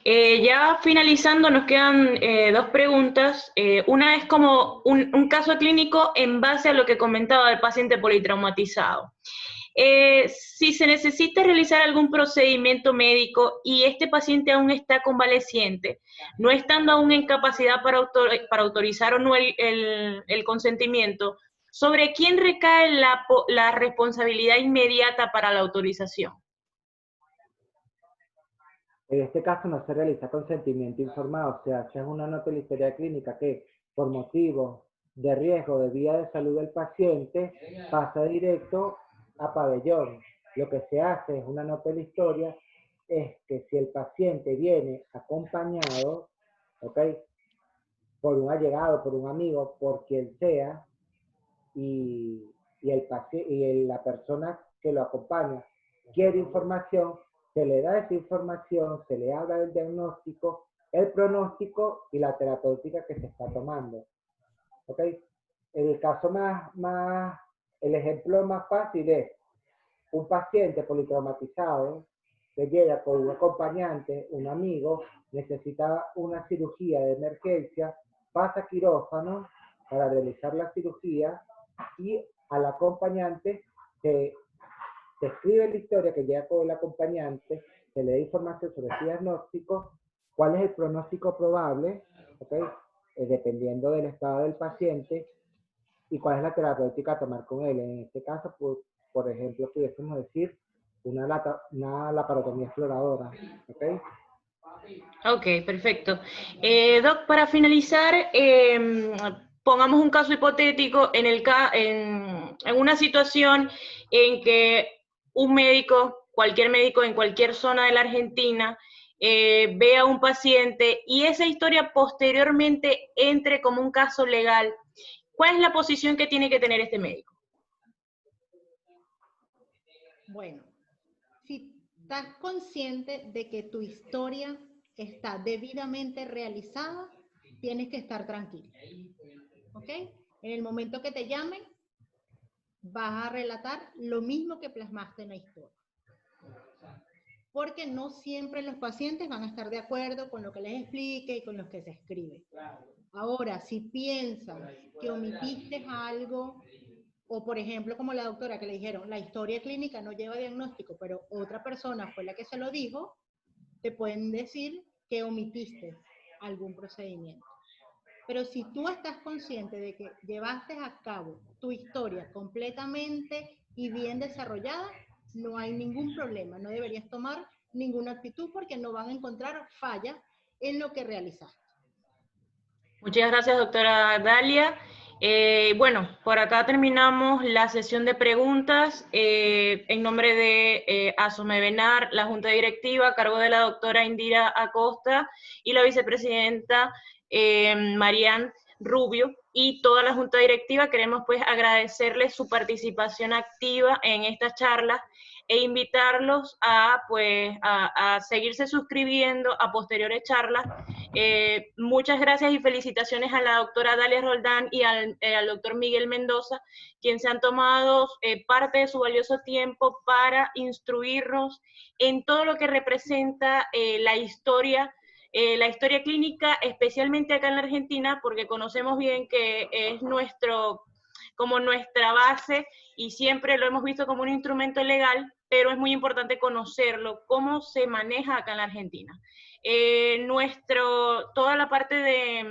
Ya finalizando, nos quedan dos preguntas. Una es como un caso clínico en base a lo que comentaba del paciente politraumatizado. Si se necesita realizar algún procedimiento médico y este paciente aún está convaleciente, no estando aún en capacidad para autorizar o no el consentimiento, ¿sobre quién recae la responsabilidad inmediata para la autorización? En este caso no se realiza consentimiento informado, o sea, se hace una nota en la historia clínica que por motivos de riesgo de vida de salud del paciente pasa directo a pabellón. Lo que se hace es una nota en la historia, es que si el paciente viene acompañado, ¿ok? Por un allegado, por un amigo, por quien sea, y la persona que lo acompaña quiere información, se le da esa información, se le habla del diagnóstico, el pronóstico y la terapéutica que se está tomando. ¿Ok? El caso el ejemplo más fácil es un paciente politraumatizado que llega con un acompañante, un amigo, necesita una cirugía de emergencia, pasa a quirófano para realizar la cirugía y al acompañante se escribe la historia que llega con el acompañante, se le da información sobre el diagnóstico, cuál es el pronóstico probable, ¿okay? Dependiendo del estado del paciente, y cuál es la terapéutica a tomar con él. En este caso, pues, por ejemplo, pudiésemos decir una laparotomía exploradora. ¿Okay? Ok, perfecto. Doc, para finalizar, pongamos un caso hipotético en una situación en que un médico, cualquier médico en cualquier zona de la Argentina, ve a un paciente y esa historia posteriormente entre como un caso legal. ¿Cuál es la posición que tiene que tener este médico? Bueno, si estás consciente de que tu historia está debidamente realizada, tienes que estar tranquilo. ¿Ok? En el momento que te llamen, vas a relatar lo mismo que plasmaste en la historia. Porque no siempre los pacientes van a estar de acuerdo con lo que les explique y con lo que se escribe. Ahora, si piensas que omitiste algo, o por ejemplo, como la doctora que le dijeron, la historia clínica no lleva diagnóstico, pero otra persona fue la que se lo dijo, te pueden decir que omitiste algún procedimiento. Pero si tú estás consciente de que llevaste a cabo tu historia completamente y bien desarrollada, no hay ningún problema, no deberías tomar ninguna actitud porque no van a encontrar falla en lo que realizaste. Muchas gracias, doctora Dalia. Bueno, por acá terminamos la sesión de preguntas. En nombre de Asomebenar, la Junta Directiva, a cargo de la doctora Indira Acosta y la vicepresidenta Marian Rubio, y toda la Junta Directiva, queremos pues agradecerles su participación activa en esta charla e invitarlos a seguirse suscribiendo a posteriores charlas. Muchas gracias y felicitaciones a la doctora Dalia Roldán y al doctor Miguel Mendoza, quienes se han tomado parte de su valioso tiempo para instruirnos en todo lo que representa la historia clínica, especialmente acá en la Argentina, porque conocemos bien que es como nuestra base y siempre lo hemos visto como un instrumento legal, pero es muy importante conocerlo, cómo se maneja acá en la Argentina. Toda la parte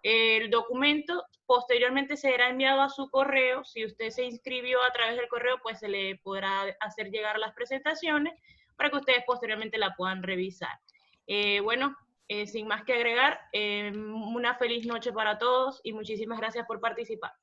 el documento posteriormente será enviado a su correo. Si usted se inscribió a través del correo, pues se le podrá hacer llegar las presentaciones para que ustedes posteriormente la puedan revisar. Bueno, sin más que agregar, una feliz noche para todos y muchísimas gracias por participar.